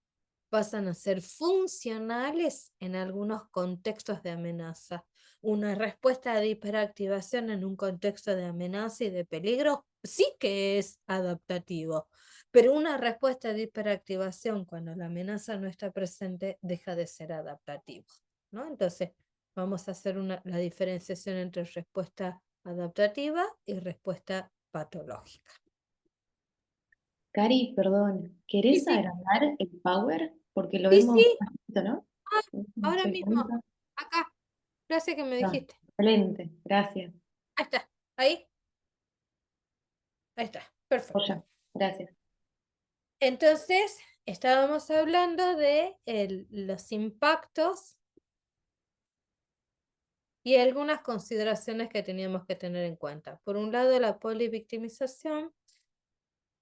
pasan a ser funcionales en algunos contextos de amenaza. Una respuesta de hiperactivación en un contexto de amenaza y de peligro sí que es adaptativo, pero una respuesta de hiperactivación cuando la amenaza no está presente deja de ser adaptativo, ¿no? Entonces, vamos a hacer la diferenciación entre respuesta adaptativa y respuesta patológica. Cari, perdón, ¿querés Sí, agregar el power? Porque lo sí, vemos sí, bajito, ¿no? ahora ¿Se mismo, cuenta? acá, gracias que me Ah, dijiste. excelente, gracias. Ahí está, ahí está, perfecto. Joya, gracias. Entonces, estábamos hablando de los impactos y algunas consideraciones que teníamos que tener en cuenta. Por un lado, la polivictimización,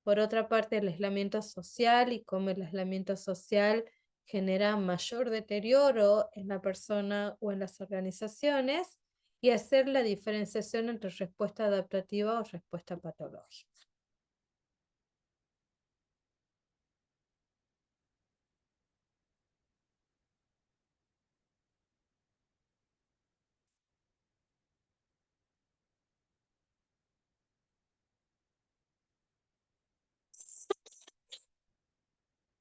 por otra parte, el aislamiento social y cómo el aislamiento social genera mayor deterioro en la persona o en las organizaciones, y hacer la diferenciación entre respuesta adaptativa o respuesta patológica.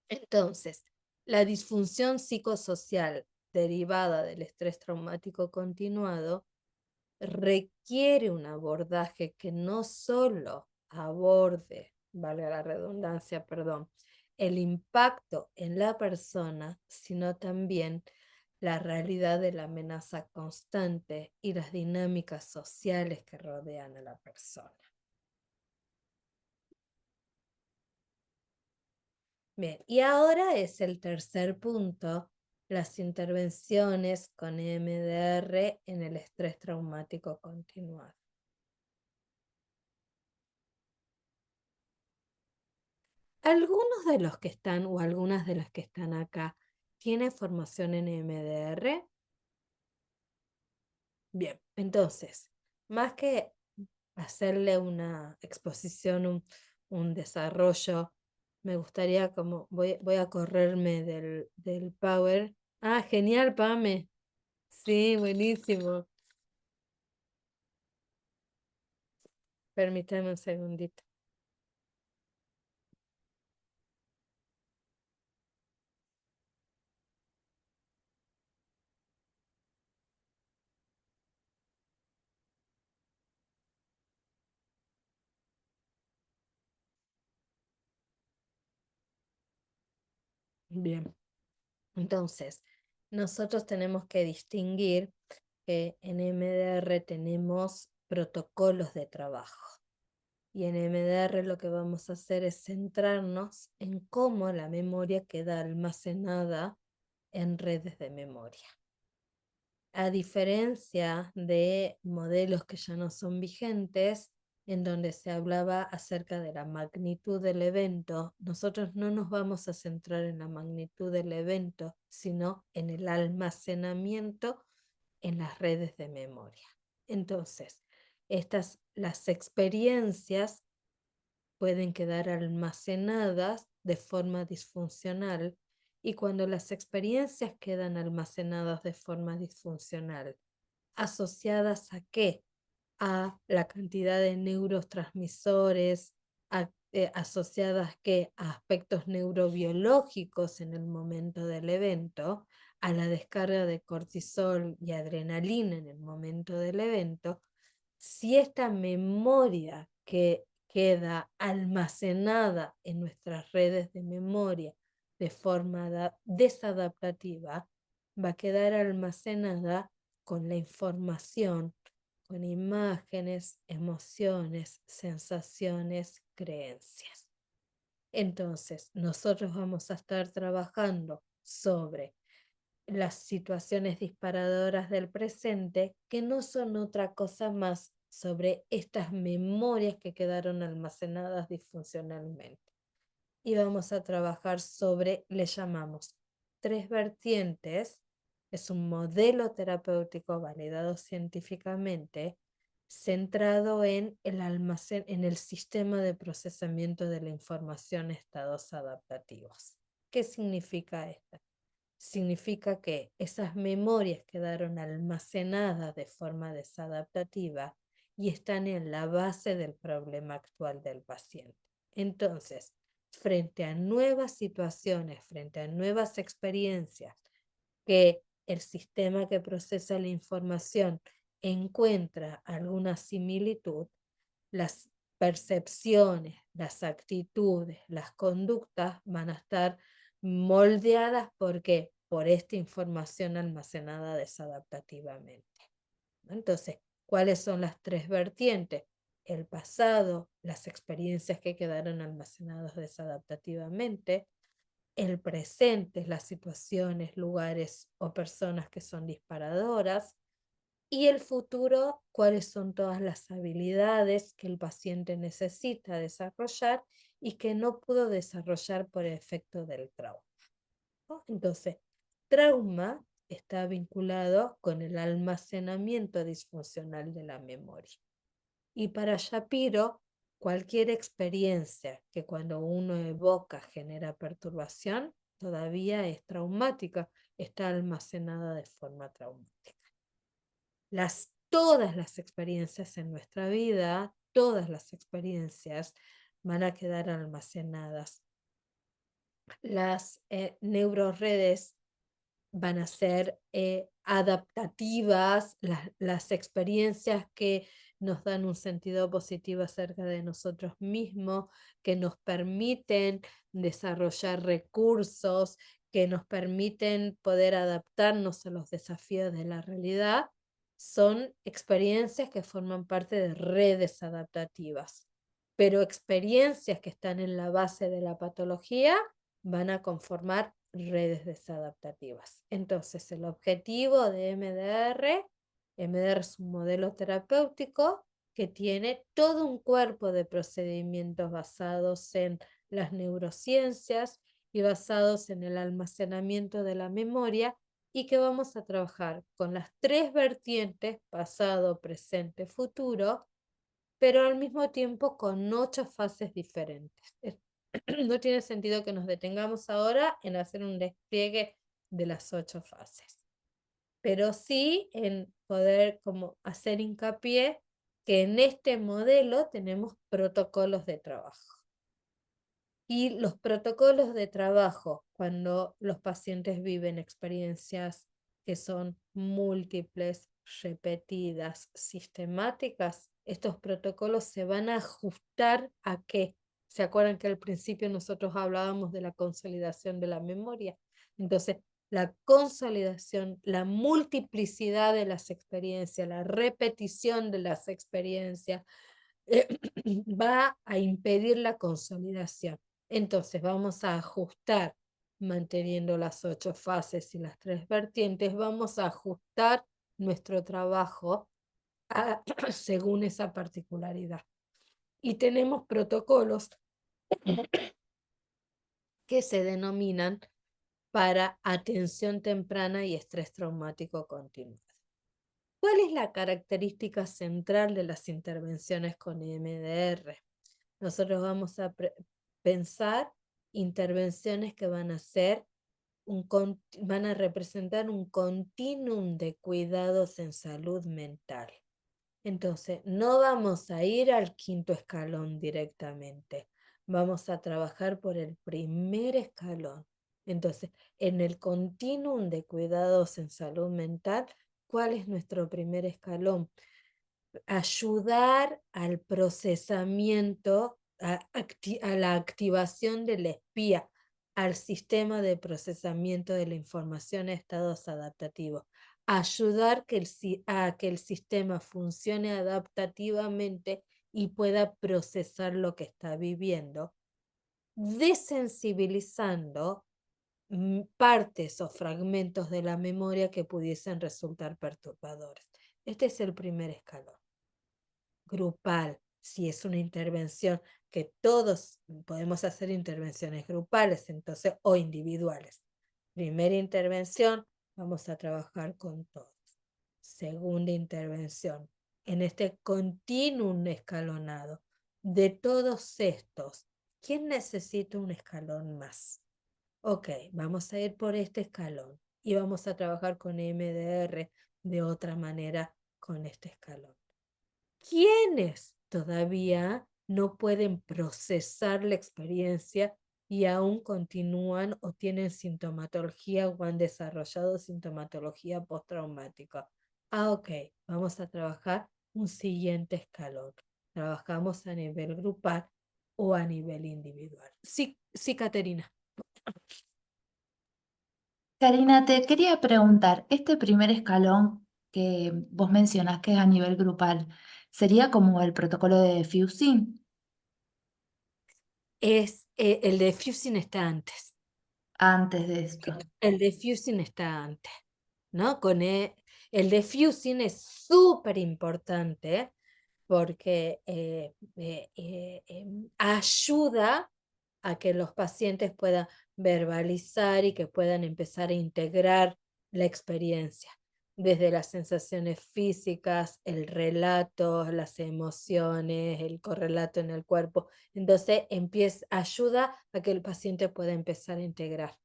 Entonces, la disfunción psicosocial derivada del estrés traumático continuado requiere un abordaje que no solo aborde, valga la redundancia, perdón, el impacto en la persona, sino también la realidad de la amenaza constante y las dinámicas sociales que rodean a la persona. Bien, y ahora es el tercer punto, las intervenciones con EMDR en el estrés traumático continuado. Algunos de los que están o algunas de las que están acá, ¿tienen formación en EMDR? Bien, entonces, más que hacerle una exposición, un desarrollo, me gustaría como, voy a correrme del Power. Ah, genial, Pame. Sí, buenísimo. Permítame un segundito. Bien, entonces, nosotros tenemos que distinguir que en MDR tenemos protocolos de trabajo. Y en MDR lo que vamos a hacer es centrarnos en cómo la memoria queda almacenada en redes de memoria. A diferencia de modelos que ya no son vigentes, en donde se hablaba acerca de la magnitud del evento, nosotros no nos vamos a centrar en la magnitud del evento, sino en el almacenamiento en las redes de memoria. Entonces, las experiencias pueden quedar almacenadas de forma disfuncional, y cuando las experiencias quedan almacenadas de forma disfuncional, ¿asociadas a qué? A la cantidad de neurotransmisores, asociadas a aspectos neurobiológicos en el momento del evento, a la descarga de cortisol y adrenalina en el momento del evento. Si esta memoria que queda almacenada en nuestras redes de memoria de forma desadaptativa, va a quedar almacenada con la información, con imágenes, emociones, sensaciones, creencias. Entonces, nosotros vamos a estar trabajando sobre las situaciones disparadoras del presente, que no son otra cosa más sobre estas memorias que quedaron almacenadas disfuncionalmente. Y vamos a trabajar sobre, le llamamos 3 vertientes. Es un modelo terapéutico validado científicamente, centrado en el sistema de procesamiento de la información, estados adaptativos. ¿Qué significa esto? Significa que esas memorias quedaron almacenadas de forma desadaptativa y están en la base del problema actual del paciente. Entonces, frente a nuevas situaciones, frente a nuevas experiencias que el sistema que procesa la información encuentra alguna similitud, las percepciones, las actitudes, las conductas van a estar moldeadas por esta información almacenada desadaptativamente. Entonces, ¿cuáles son las 3 vertientes? El pasado, las experiencias que quedaron almacenadas desadaptativamente; el presente, las situaciones, lugares o personas que son disparadoras; y el futuro, cuáles son todas las habilidades que el paciente necesita desarrollar y que no pudo desarrollar por efecto del trauma, ¿no? Entonces, trauma está vinculado con el almacenamiento disfuncional de la memoria. Y para Shapiro, cualquier experiencia que cuando uno evoca genera perturbación, todavía es traumática, está almacenada de forma traumática. Todas las experiencias en nuestra vida, todas las experiencias van a quedar almacenadas. Las neuroredes van a ser adaptativas, las experiencias que nos dan un sentido positivo acerca de nosotros mismos, que nos permiten desarrollar recursos, que nos permiten poder adaptarnos a los desafíos de la realidad, son experiencias que forman parte de redes adaptativas. Pero experiencias que están en la base de la patología van a conformar redes desadaptativas. Entonces, el objetivo de MDR es un modelo terapéutico que tiene todo un cuerpo de procedimientos basados en las neurociencias y basados en el almacenamiento de la memoria, y que vamos a trabajar con las 3 vertientes, pasado, presente, futuro, pero al mismo tiempo con 8 fases diferentes. No tiene sentido que nos detengamos ahora en hacer un despliegue de las 8 fases, pero sí en poder como hacer hincapié que en este modelo tenemos protocolos de trabajo. Y los protocolos de trabajo, cuando los pacientes viven experiencias que son múltiples, repetidas, sistemáticas, estos protocolos se van a ajustar a qué. ¿Se acuerdan que al principio nosotros hablábamos de la consolidación de la memoria? Entonces, la consolidación, la multiplicidad de las experiencias, la repetición de las experiencias, va a impedir la consolidación. Entonces vamos a ajustar, manteniendo las 8 fases y las 3 vertientes, vamos a ajustar nuestro trabajo según esa particularidad. Y tenemos protocolos que se denominan para atención temprana y estrés traumático continuado. ¿Cuál es la característica central de las intervenciones con EMDR? Nosotros vamos a pensar intervenciones que van a representar un continuum de cuidados en salud mental. Entonces, no vamos a ir al quinto escalón directamente. Vamos a trabajar por el primer escalón. Entonces, en el continuum de cuidados en salud mental, ¿cuál es nuestro primer escalón? Ayudar al procesamiento, a la activación del espía, al sistema de procesamiento de la información a estados adaptativos. Ayudar a que el sistema funcione adaptativamente y pueda procesar lo que está viviendo, desensibilizando partes o fragmentos de la memoria que pudiesen resultar perturbadores. Este es el primer escalón. Grupal, si es una intervención que todos podemos hacer intervenciones grupales, entonces, o individuales. Primera intervención, vamos a trabajar con todos. Segunda intervención, en este continuum escalonado de todos estos, ¿quién necesita un escalón más? Ok, vamos a ir por este escalón y vamos a trabajar con EMDR de otra manera con este escalón. ¿Quiénes todavía no pueden procesar la experiencia y aún continúan o tienen sintomatología o han desarrollado sintomatología postraumática? Ok, vamos a trabajar un siguiente escalón. Trabajamos a nivel grupal o a nivel individual. Sí, Caterina. Karina, te quería preguntar, este primer escalón que vos mencionás que es a nivel grupal, ¿sería como el protocolo de diffusing El diffusing está antes. antes de esto? El diffusing está antes, ¿no? El diffusing es súper importante porque ayuda a que los pacientes puedan verbalizar y que puedan empezar a integrar la experiencia, desde las sensaciones físicas, el relato, las emociones, el correlato en el cuerpo. Entonces ayuda a que el paciente pueda empezar a integrar.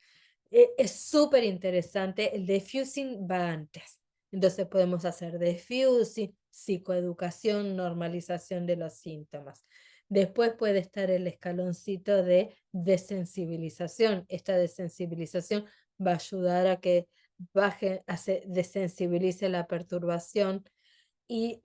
Es súper interesante, el diffusing va antes. Entonces podemos hacer diffusing, psicoeducación, normalización de los síntomas. Después puede estar el escaloncito de desensibilización. Esta desensibilización va a ayudar a que desensibilice la perturbación y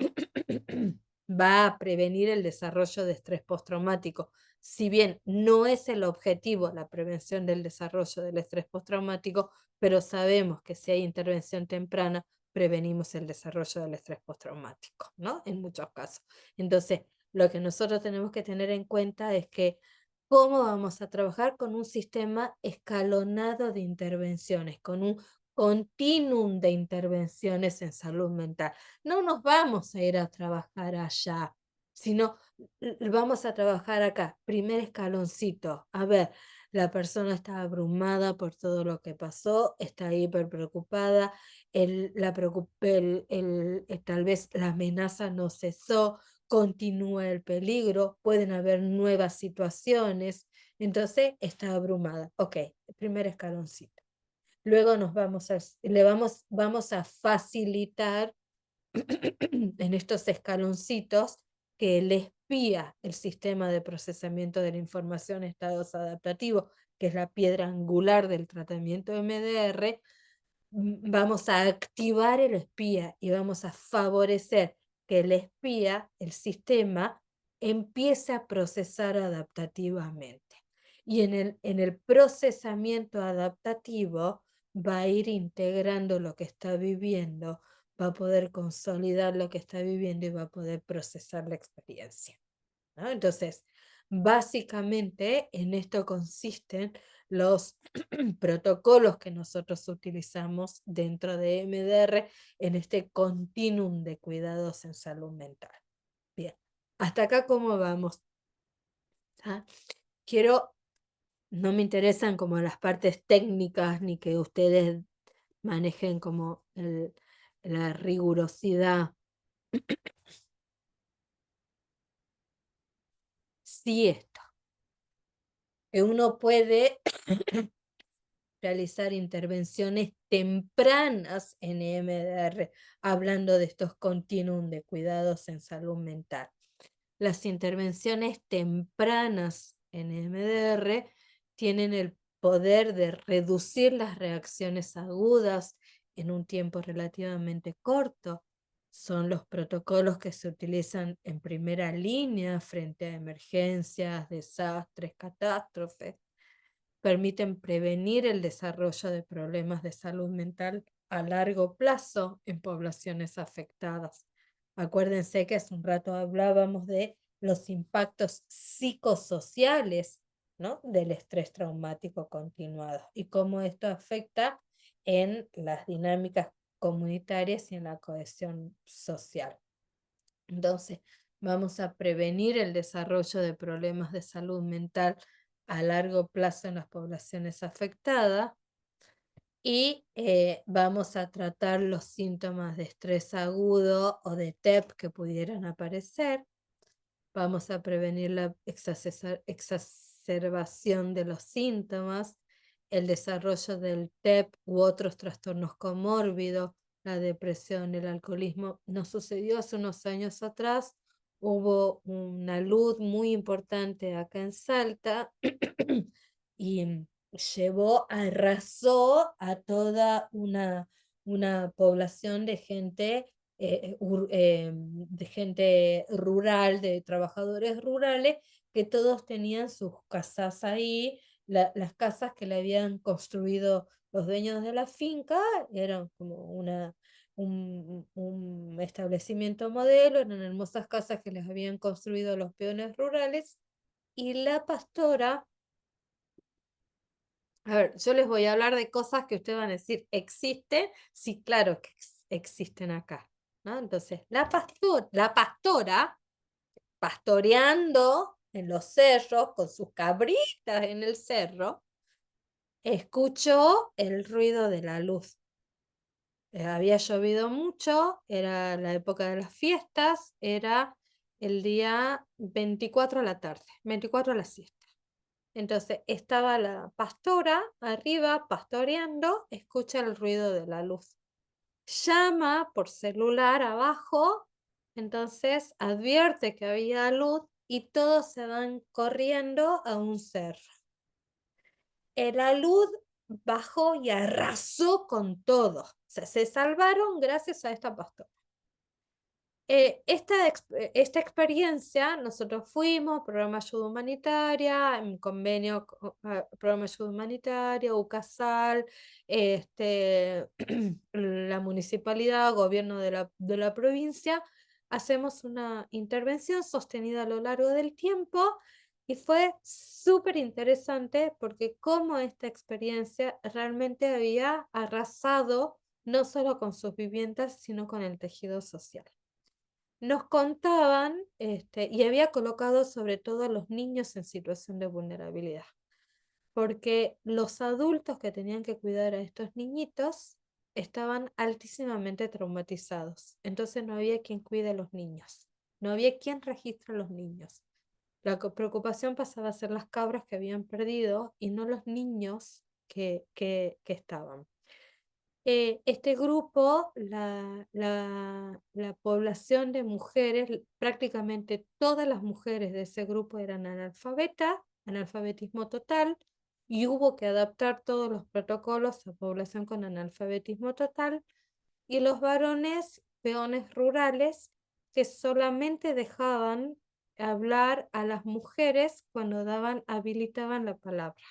va a prevenir el desarrollo de estrés postraumático. Si bien no es el objetivo la prevención del desarrollo del estrés postraumático, pero sabemos que si hay intervención temprana, prevenimos el desarrollo del estrés postraumático, ¿no? En muchos casos. Entonces, lo que nosotros tenemos que tener en cuenta es que cómo vamos a trabajar con un sistema escalonado de intervenciones, con un continuum de intervenciones en salud mental. No nos vamos a ir a trabajar allá, sino vamos a trabajar acá. Primer escaloncito. A ver, la persona está abrumada por todo lo que pasó, está hiper preocupada, tal vez la amenaza no cesó, continúa el peligro, pueden haber nuevas situaciones, entonces está abrumada. Ok, primer escaloncito. Luego vamos a facilitar en estos escaloncitos que el espía, el sistema de procesamiento de la información estados adaptativos, que es la piedra angular del tratamiento de MDR, vamos a activar el espía y vamos a favorecer que el espía, el sistema, empiece a procesar adaptativamente. Y en el procesamiento adaptativo va a ir integrando lo que está viviendo, va a poder consolidar lo que está viviendo y va a poder procesar la experiencia, ¿no? Entonces, básicamente en esto consisten los protocolos que nosotros utilizamos dentro de MDR en este continuum de cuidados en salud mental. Bien, Hasta acá, ¿cómo vamos? ¿Ah? No me interesan como las partes técnicas ni que ustedes manejen como la rigurosidad. Sí, esto. Que uno puede realizar intervenciones tempranas en EMDR, hablando de estos continuum de cuidados en salud mental. Las intervenciones tempranas en EMDR tienen el poder de reducir las reacciones agudas en un tiempo relativamente corto. Son los protocolos que se utilizan en primera línea frente a emergencias, desastres, catástrofes. Permiten prevenir el desarrollo de problemas de salud mental a largo plazo en poblaciones afectadas. Acuérdense que hace un rato hablábamos de los impactos psicosociales, ¿no?, del estrés traumático continuado y cómo esto afecta en las dinámicas comunitarias y en la cohesión social. Entonces, vamos a prevenir el desarrollo de problemas de salud mental a largo plazo en las poblaciones afectadas y vamos a tratar los síntomas de estrés agudo o de TEP que pudieran aparecer. Vamos a prevenir la exacerbación de los síntomas, el desarrollo del TEP u otros trastornos comórbidos, la depresión, el alcoholismo. Nos sucedió hace unos años atrás, hubo una luz muy importante acá en Salta y arrasó a toda una población de gente de gente rural, de trabajadores rurales, que todos tenían sus casas ahí, las casas que le habían construido los dueños de la finca, eran como un establecimiento modelo, eran hermosas casas que les habían construido los peones rurales, y la pastora, a ver, yo les voy a hablar de cosas que ustedes van a decir, ¿existen? Sí, claro que existen acá, ¿no? Entonces, la pastora, pastoreando en los cerros, con sus cabritas en el cerro, escuchó el ruido de la luz. Había llovido mucho, era la época de las fiestas, era el día 24 a la tarde, 24 a la siesta. Entonces estaba la pastora arriba pastoreando, escucha el ruido de la luz. Llama por celular abajo, entonces advierte que había luz y todos se van corriendo a un cerro. La luz bajó y arrasó con todo. O sea, se salvaron gracias a esta pastora. Esta experiencia, nosotros fuimos, Programa de Ayuda Humanitaria, en convenio Programa de Ayuda Humanitaria, UCASAL, la municipalidad, gobierno de la provincia, hacemos una intervención sostenida a lo largo del tiempo y fue súper interesante porque como esta experiencia realmente había arrasado no solo con sus viviendas, sino con el tejido social. Nos contaban, y había colocado sobre todo a los niños en situación de vulnerabilidad, porque los adultos que tenían que cuidar a estos niñitos estaban altísimamente traumatizados, entonces no había quien cuide a los niños, no había quien registre a los niños. La preocupación pasaba a ser las cabras que habían perdido y no los niños que estaban. Este grupo, la población de mujeres, prácticamente todas las mujeres de ese grupo eran analfabetismo total, y hubo que adaptar todos los protocolos a población con analfabetismo total, y los varones, peones rurales, que solamente dejaban hablar a las mujeres cuando habilitaban la palabra.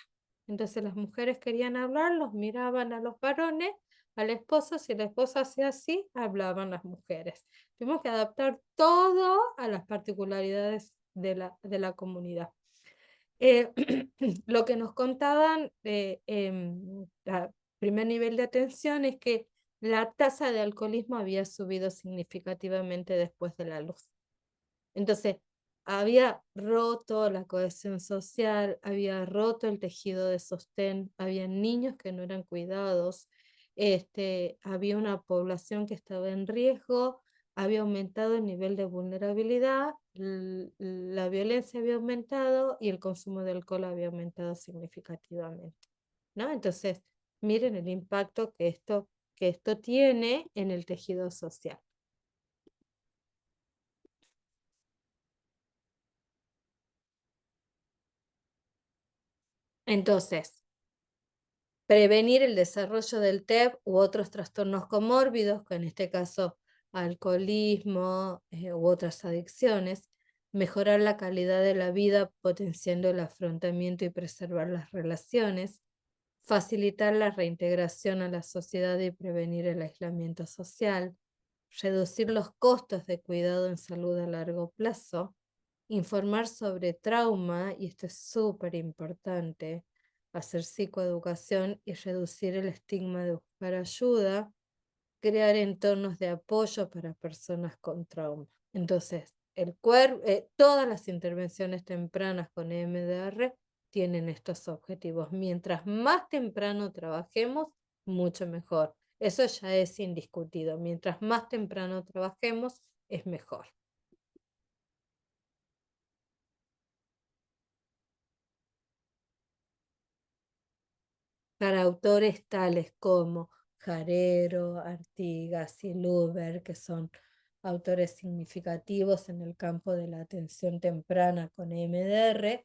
Entonces las mujeres querían hablar, los miraban a los varones, al esposo, si la esposa hacía así, hablaban las mujeres. Tuvimos que adaptar todo a las particularidades de la comunidad. Lo que nos contaban a primer nivel de atención es que la tasa de alcoholismo había subido significativamente después de la luz. Entonces, había roto la cohesión social, había roto el tejido de sostén, había niños que no eran cuidados, había una población que estaba en riesgo, había aumentado el nivel de vulnerabilidad, la violencia había aumentado y el consumo de alcohol había aumentado significativamente, ¿no? Entonces, miren el impacto que esto tiene en el tejido social. Entonces, prevenir el desarrollo del TEP u otros trastornos comórbidos, que en este caso alcoholismo u otras adicciones, mejorar la calidad de la vida potenciando el afrontamiento y preservar las relaciones, facilitar la reintegración a la sociedad y prevenir el aislamiento social, reducir los costos de cuidado en salud a largo plazo, informar sobre trauma, y esto es súper importante, hacer psicoeducación y reducir el estigma de buscar ayuda, crear entornos de apoyo para personas con trauma. Entonces, todas las intervenciones tempranas con EMDR tienen estos objetivos. Mientras más temprano trabajemos, mucho mejor. Eso ya es indiscutido. Mientras más temprano trabajemos, es mejor. Para autores tales como Jarero, Artigas y Luber, que son autores significativos en el campo de la atención temprana con EMDR,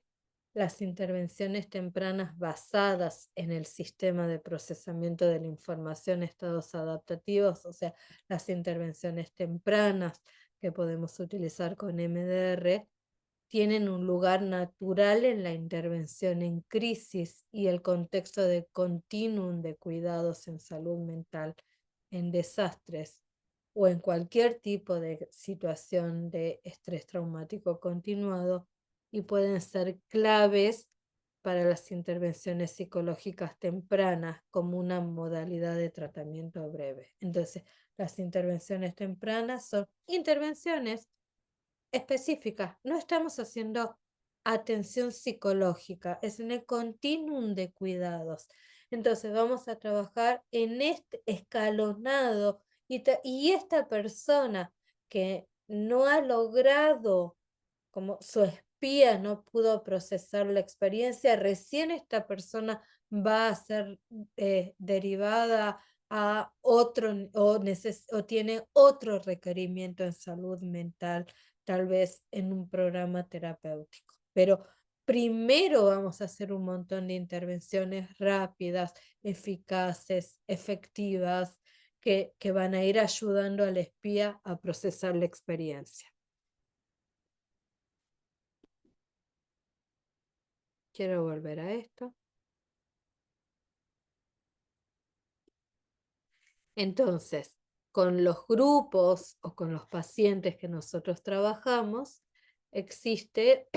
las intervenciones tempranas basadas en el sistema de procesamiento de la información, estados adaptativos, o sea, las intervenciones tempranas que podemos utilizar con EMDR, tienen un lugar natural en la intervención en crisis y el contexto de continuum de cuidados en salud mental, en desastres o en cualquier tipo de situación de estrés traumático continuado, y pueden ser claves para las intervenciones psicológicas tempranas como una modalidad de tratamiento breve. Entonces, las intervenciones tempranas son intervenciones específica. No estamos haciendo atención psicológica, es en el continuum de cuidados. Entonces vamos a trabajar en este escalonado, y esta persona que no ha logrado, como su espía no pudo procesar la experiencia, recién esta persona va a ser derivada a otro o tiene otro requerimiento en salud mental, tal vez en un programa terapéutico. Pero primero vamos a hacer un montón de intervenciones rápidas, eficaces, efectivas, que van a ir ayudando al espía a procesar la experiencia. Quiero volver a esto. Entonces, con los grupos o con los pacientes que nosotros trabajamos, existe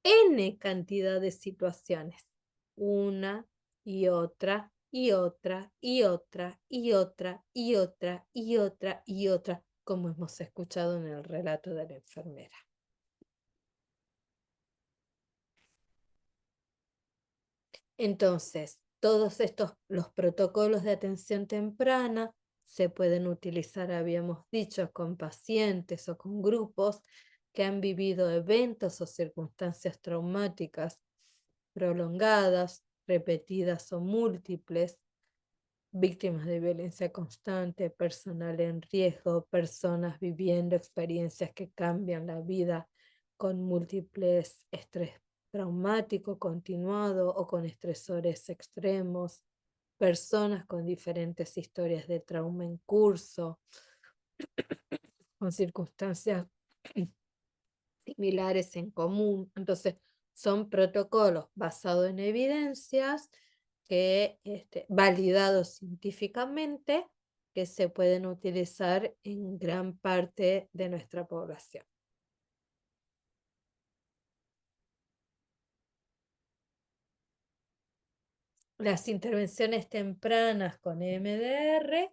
N cantidad de situaciones. Una y otra y otra y otra y otra y otra y otra y otra, como hemos escuchado en el relato de la enfermera. Entonces, todos los protocolos de atención temprana se pueden utilizar, habíamos dicho, con pacientes o con grupos que han vivido eventos o circunstancias traumáticas prolongadas, repetidas o múltiples, víctimas de violencia constante, personal en riesgo, personas viviendo experiencias que cambian la vida con múltiples estrés traumático continuado o con estresores extremos, personas con diferentes historias de trauma en curso, con circunstancias similares en común. Entonces, son protocolos basados en evidencias que, validados científicamente, que se pueden utilizar en gran parte de nuestra población. Las intervenciones tempranas con EMDR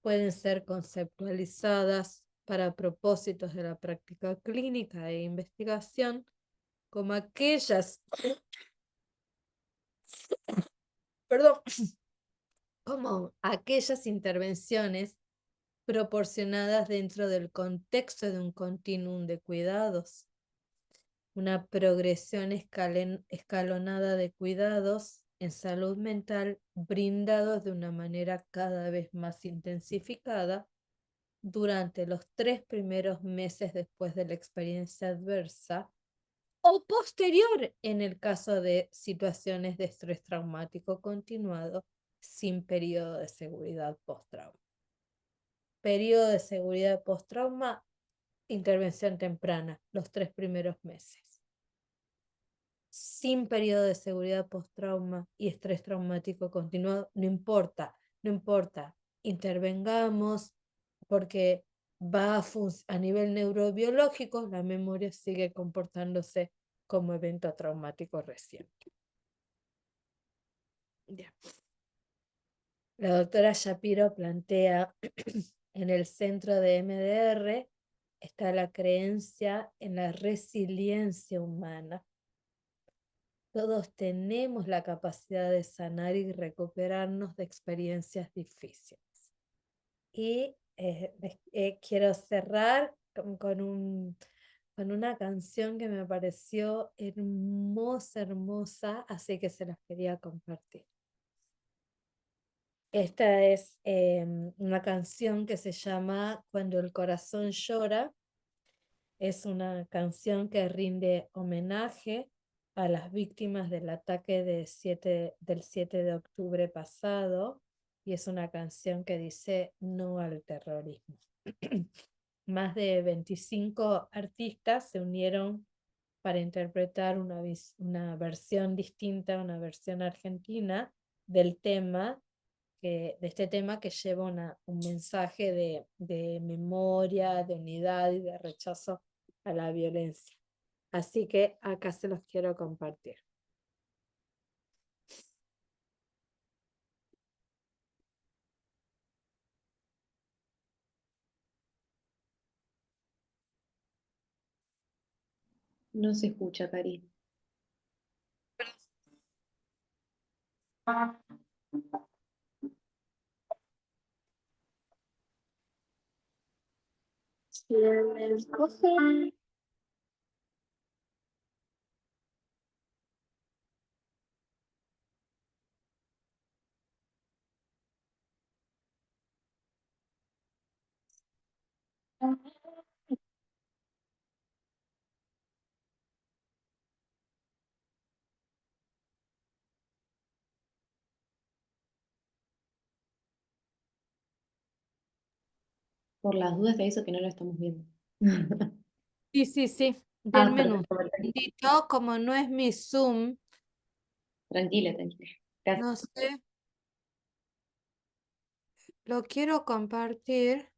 pueden ser conceptualizadas para propósitos de la práctica clínica e investigación como aquellas, perdón, como aquellas intervenciones proporcionadas dentro del contexto de un continuum de cuidados, una progresión escalonada de cuidados en salud mental brindados de una manera cada vez más intensificada durante los 3 primeros meses después de la experiencia adversa o posterior en el caso de situaciones de estrés traumático continuado sin periodo de seguridad post-trauma. Periodo de seguridad post-trauma, intervención temprana, los 3 primeros meses. Sin periodo de seguridad post-trauma y estrés traumático continuado, no importa, intervengamos porque va a nivel neurobiológico, la memoria sigue comportándose como evento traumático reciente. Yeah. La doctora Shapiro plantea en el centro de MDR está la creencia en la resiliencia humana. Todos tenemos la capacidad de sanar y recuperarnos de experiencias difíciles. Y quiero cerrar con una canción que me pareció hermosa, así que se las quería compartir. Esta es una canción que se llama Cuando el corazón llora. Es una canción que rinde homenaje a las víctimas del ataque del 7 de octubre pasado, y es una canción que dice no al terrorismo. Más de 25 artistas se unieron para interpretar una versión distinta, una versión argentina del tema, de este tema que lleva un mensaje de memoria, de unidad y de rechazo a la violencia. Así que acá se los quiero compartir. No se escucha, Cari. Por las dudas te aviso que no lo estamos viendo. Sí. Denme un perfecto. segundito, como no es mi Zoom, Tranquila. Gracias. no sé. Lo quiero compartir.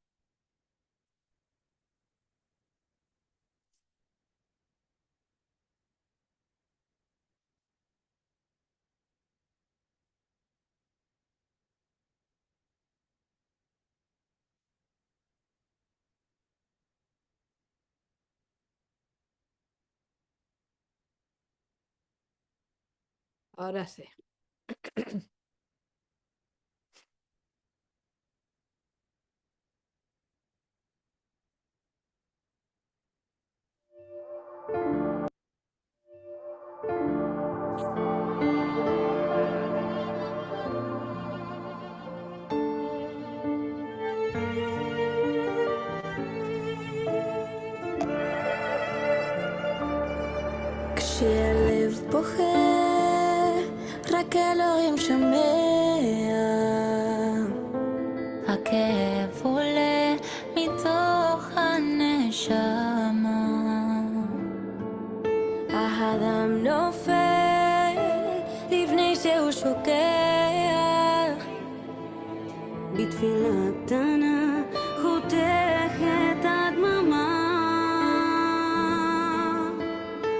Ahora sí. כשהלב בוכה, רק אלוהים שומע. הכאב עולה מתוך הנשמה. האדם נופל לפני שהוא שוקע. בתפילה קטנה חותכת הדממה.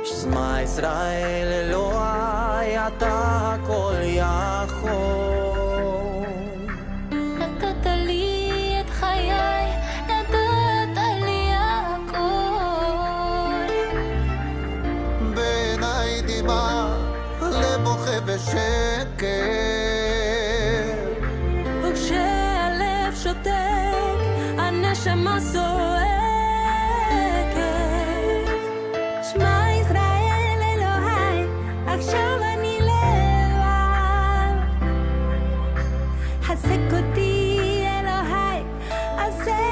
שמע ישראל אלוהי אתה הכל יכול. נתת לי שותק, הנשמה זועקת. שמע ישראל אלוהי, עכשיו אני לבד. חזק אותי אלוהי, עשה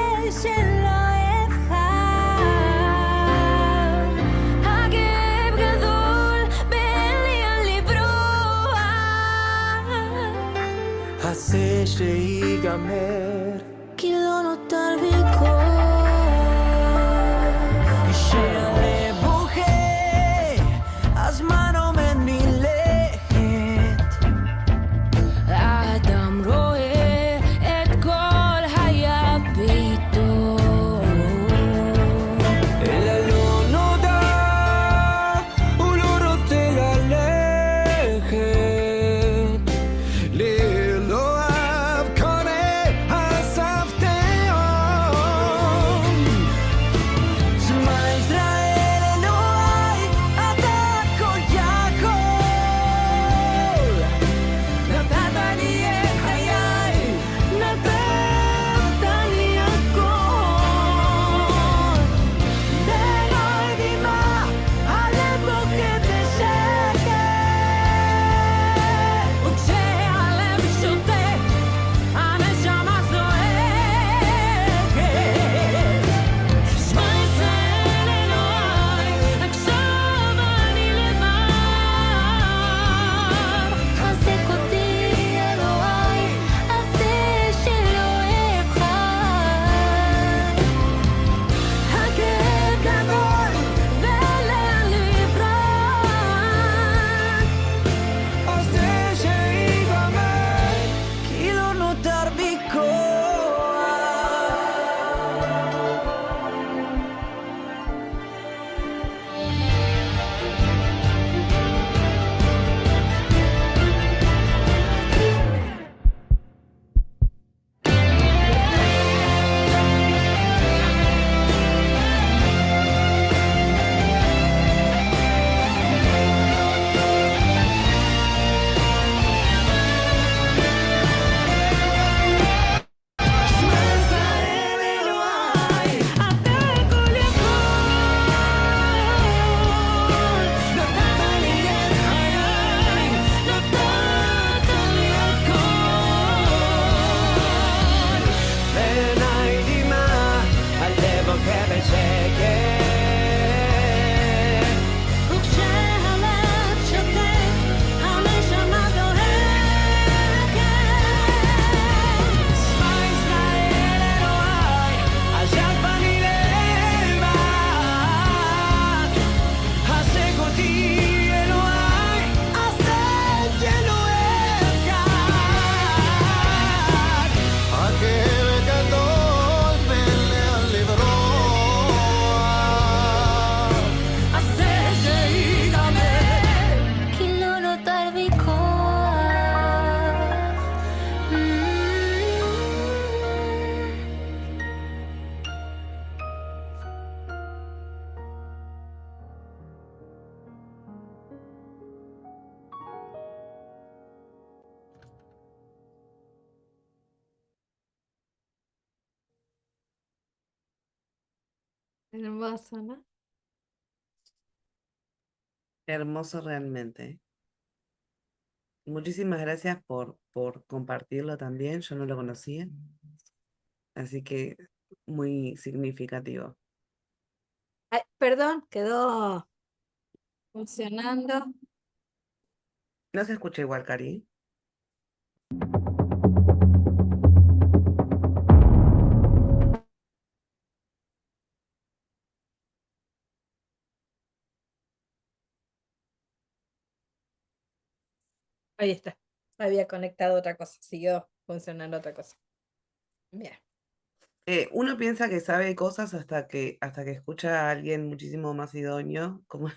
שלא אבחר. הכאב גדול ואין לי על לברוח. עשה שיגמר, כי לא נותר בי כוח. כשהלב בוכה, הזמן עומד מלכת. האדם רואה את כל היבטות. אל הלא נודע, הוא לא רוצה ללכת. לאלוהיו קורא אסף תהום. שמע ישראל אלוהי, אתה הכל יכול. נתת לי את חיי, נתת לי הכל. בעיניי דמעה, הלב בוקע בשקט. וכשהלב שותק, הנשמה זועקת. שמע ישראל אלוהי, עכשיו אני לבד. חזק אותי אלוהי, עשה שלא אבחר. הכאב גדול ואין לי לברוח. עשה שיגמר, כי לא נותר בי כוח. שמע ישראל אלוהי, אתה הכל יכול. נתת לי את חיי, נתת לי הכל. בעיניי דמעה, הלב בוקע בשקט. וכשהלב שותק, הנשמה זועקת. שמע ישראל אלוהי, עכשיו אני לבד. חזק אותי אלוהי, עשה שלא אבחר. הכאב גדול ואין לאן לברוח. עשה שיגמר, כי לא נותר בי כוח. Hermoso, ¿no? Hermoso realmente. Muchísimas gracias por compartirlo también. Yo no lo conocía, así que muy significativo. Ay, perdón, quedó funcionando. No se escucha igual, Cari. Ahí está. Había conectado otra cosa. Siguió funcionando otra cosa. Bien. Uno piensa que sabe cosas hasta que escucha a alguien muchísimo más idóneo, como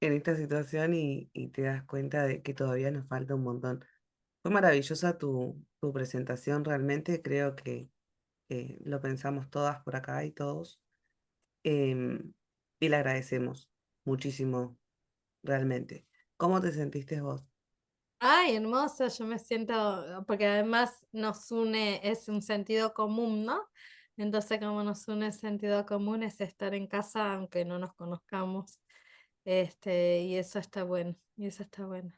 en esta situación, y te das cuenta de que todavía nos falta un montón. Fue maravillosa tu presentación, realmente. Creo que lo pensamos todas por acá y todos. Y le agradecemos muchísimo, realmente. ¿Cómo te sentiste vos? Ay, hermoso, yo me siento, porque además nos une, es un sentido común, ¿no? Entonces, como nos une el sentido común es estar en casa aunque no nos conozcamos. Y eso está bueno, y eso está bueno.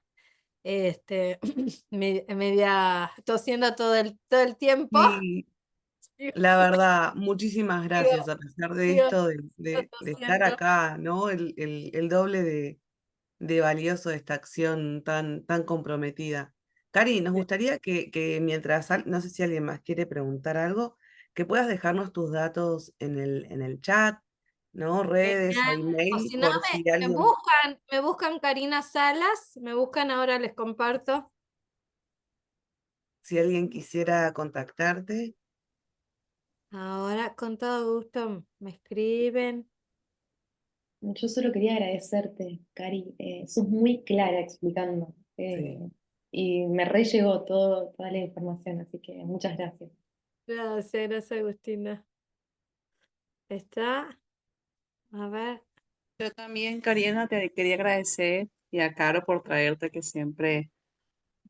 Media tosiendo todo el tiempo. Y la verdad, muchísimas Sigo, gracias a pesar de sigo esto, de estar tosiendo. acá, ¿no? El doble de valioso de esta acción tan comprometida. Cari, nos gustaría que mientras, no sé si alguien más quiere preguntar algo, que puedas dejarnos tus datos en el chat, ¿no? Redes o Genial. O email, si no, por si alguien, me buscan Karina Salas, me buscan ahora, les comparto. si alguien quisiera contactarte. Ahora con todo gusto me escriben. Yo solo quería agradecerte, Cari. Sos muy clara explicando. Sí. Y me re llegó toda la información, así que muchas gracias. Gracias, Agustina. Está, a ver, Yo también, Karina, te quería agradecer y a Caro por traerte que siempre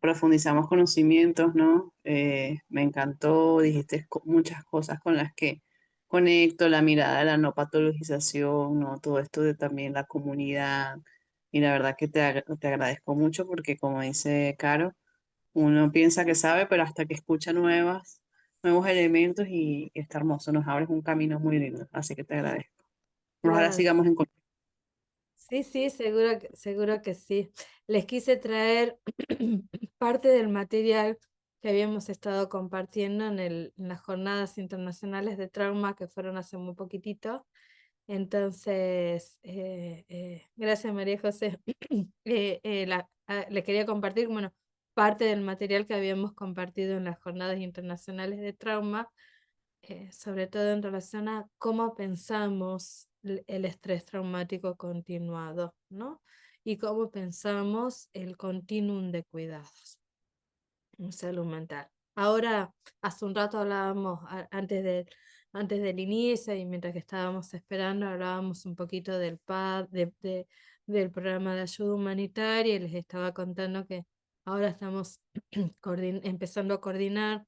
profundizamos conocimientos, ¿no? Me encantó, dijiste muchas cosas con las que conecto, la mirada de la no patologización, ¿no? Todo esto de también la comunidad. Y la verdad que te agradezco mucho porque como dice Caro, uno piensa que sabe, pero hasta que escucha nuevos elementos y está hermoso, nos abres un camino muy lindo, así que te agradezco. Ojalá gracias. sigamos en contacto. Sí, sí, seguro que sí. Les quise traer parte del material que habíamos estado compartiendo en las jornadas internacionales de trauma que fueron hace muy poquitito. Entonces, gracias María José. Le quería compartir, bueno, parte del material que habíamos compartido en las jornadas internacionales de trauma, sobre todo en relación a cómo pensamos el estrés traumático continuado, ¿no? Y cómo pensamos el continuum de cuidados en salud mental. Ahora, hace un rato hablábamos, antes del inicio y mientras que estábamos esperando, hablábamos un poquito del PAD, del programa de ayuda humanitaria y les estaba contando que ahora estamos empezando a coordinar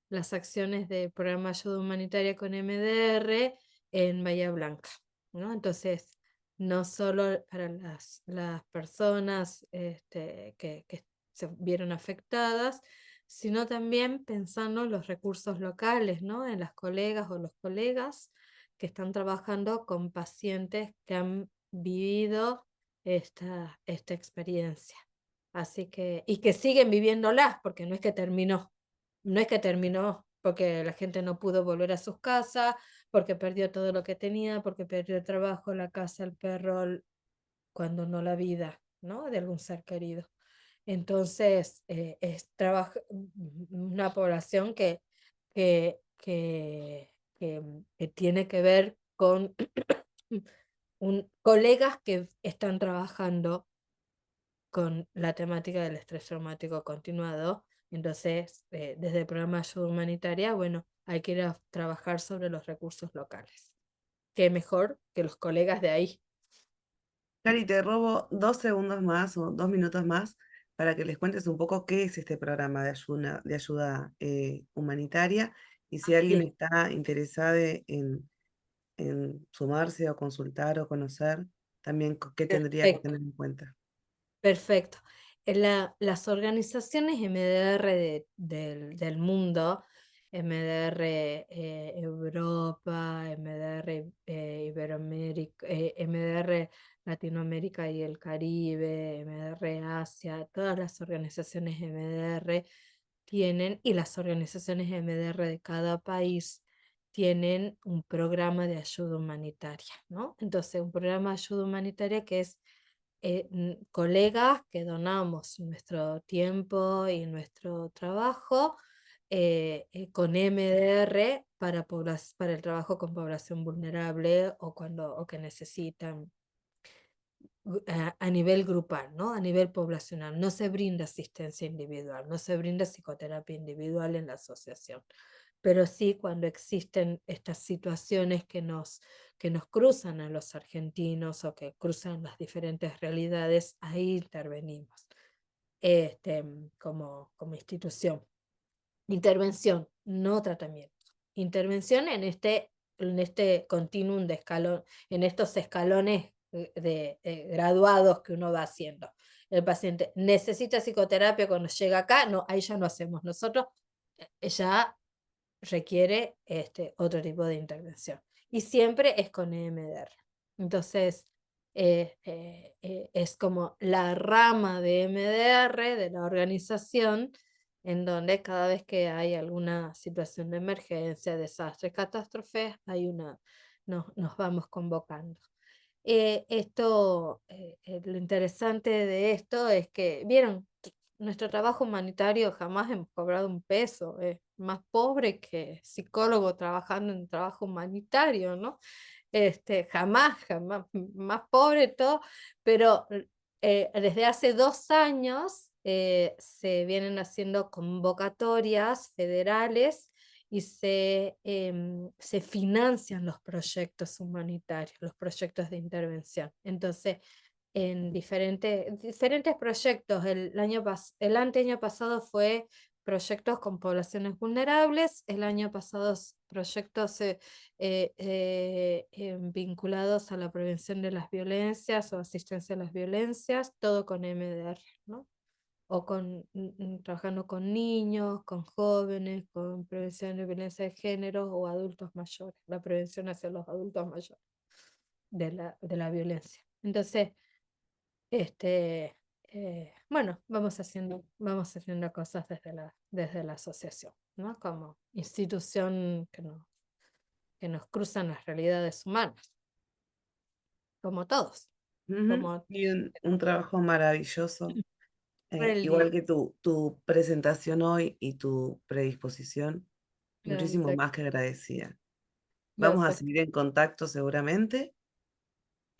las acciones del programa de ayuda humanitaria con MDR en Bahía Blanca, ¿no? Entonces, no solo para las personas que se vieron afectadas, sino también pensando en los recursos locales, ¿no? En las colegas o los colegas que están trabajando con pacientes que han vivido esta experiencia. Así que, y que siguen viviéndolas, porque no es que terminó porque la gente no pudo volver a sus casas, porque perdió todo lo que tenía, porque perdió el trabajo, la casa, el perro, cuando no la vida, ¿no? De algún ser querido. Entonces, es una población que tiene que ver con colegas que están trabajando con la temática del estrés traumático continuado. Entonces, desde el programa de ayuda humanitaria, bueno, hay que ir a trabajar sobre los recursos locales. Qué mejor que los colegas de ahí. Cari, te robo 2 segundos más o 2 minutos más para que les cuentes un poco qué es este programa de ayuda humanitaria y si alguien Bien, está interesado en sumarse o consultar o conocer, también qué tendría que perfecto. tener en cuenta. Perfecto. Las organizaciones MDR del mundo, MDR Europa, MDR Iberoamérica, MDR Latinoamérica y el Caribe, MDR Asia, todas las organizaciones MDR tienen, y las organizaciones MDR de cada país tienen un programa de ayuda humanitaria, ¿no? Entonces, un programa de ayuda humanitaria que es colegas que donamos nuestro tiempo y nuestro trabajo con MDR para el trabajo con población vulnerable o que necesitan a nivel grupal, ¿no? A nivel poblacional. No se brinda asistencia individual, no se brinda psicoterapia individual en la asociación, pero sí cuando existen estas situaciones que nos cruzan a los argentinos o que cruzan las diferentes realidades, ahí intervenimos. como institución. Intervención, no tratamiento. Intervención en este continuum de escalón, en estos escalones graduados que uno va haciendo. El paciente necesita psicoterapia cuando llega acá, no, ahí ya no hacemos. Nosotros ya requiere otro tipo de intervención. Y siempre es con EMDR. Entonces, es como la rama de EMDR de la organización, en donde cada vez que hay alguna situación de emergencia, desastre, catástrofe, nos vamos convocando. Lo interesante de esto es que, vieron, nuestro trabajo humanitario jamás hemos cobrado un peso, es más pobre que psicólogo trabajando en trabajo humanitario, ¿no? Jamás, más pobre todo, pero desde hace 2 años se vienen haciendo convocatorias federales y se financian los proyectos humanitarios, los proyectos de intervención. Entonces, en diferentes proyectos, el anteaño pasado fue proyectos con poblaciones vulnerables, el año pasado proyectos vinculados a la prevención de las violencias o asistencia a las violencias, todo con MDR, ¿no? O trabajando con niños, con jóvenes, con prevención de violencia de género o adultos mayores, la prevención hacia los adultos mayores de la violencia. Entonces, bueno, vamos haciendo cosas desde la asociación, ¿no? Como institución que nos cruzan las realidades humanas, como todos, Ujú. como Y un trabajo maravilloso. el Igual día. que tu presentación hoy y tu predisposición, muchísimo Gracias, más que agradecida. Vamos a gracias, seguir en contacto seguramente.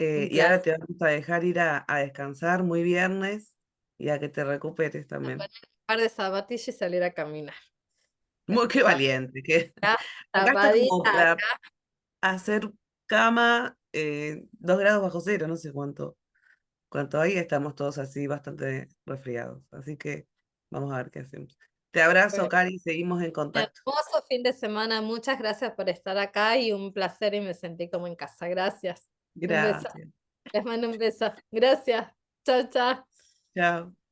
Y ahora gracias. te vamos a dejar ir a descansar muy viernes y a que te recuperes A poner también. un par de zapatillas y salir a caminar. Qué valiente. Acá, Acá está como tapadita, para acá. hacer cama 2 grados bajo cero, no sé cuánto hay, estamos todos así bastante resfriados. Así que vamos a ver qué hacemos. Te abrazo, Bueno, Cari, seguimos en un contacto. hermoso fin de semana. Muchas gracias por estar acá y un placer y me sentí como en casa. Gracias. Un beso. Gracias. Les mando un beso. Gracias. Chao, chao. Chao.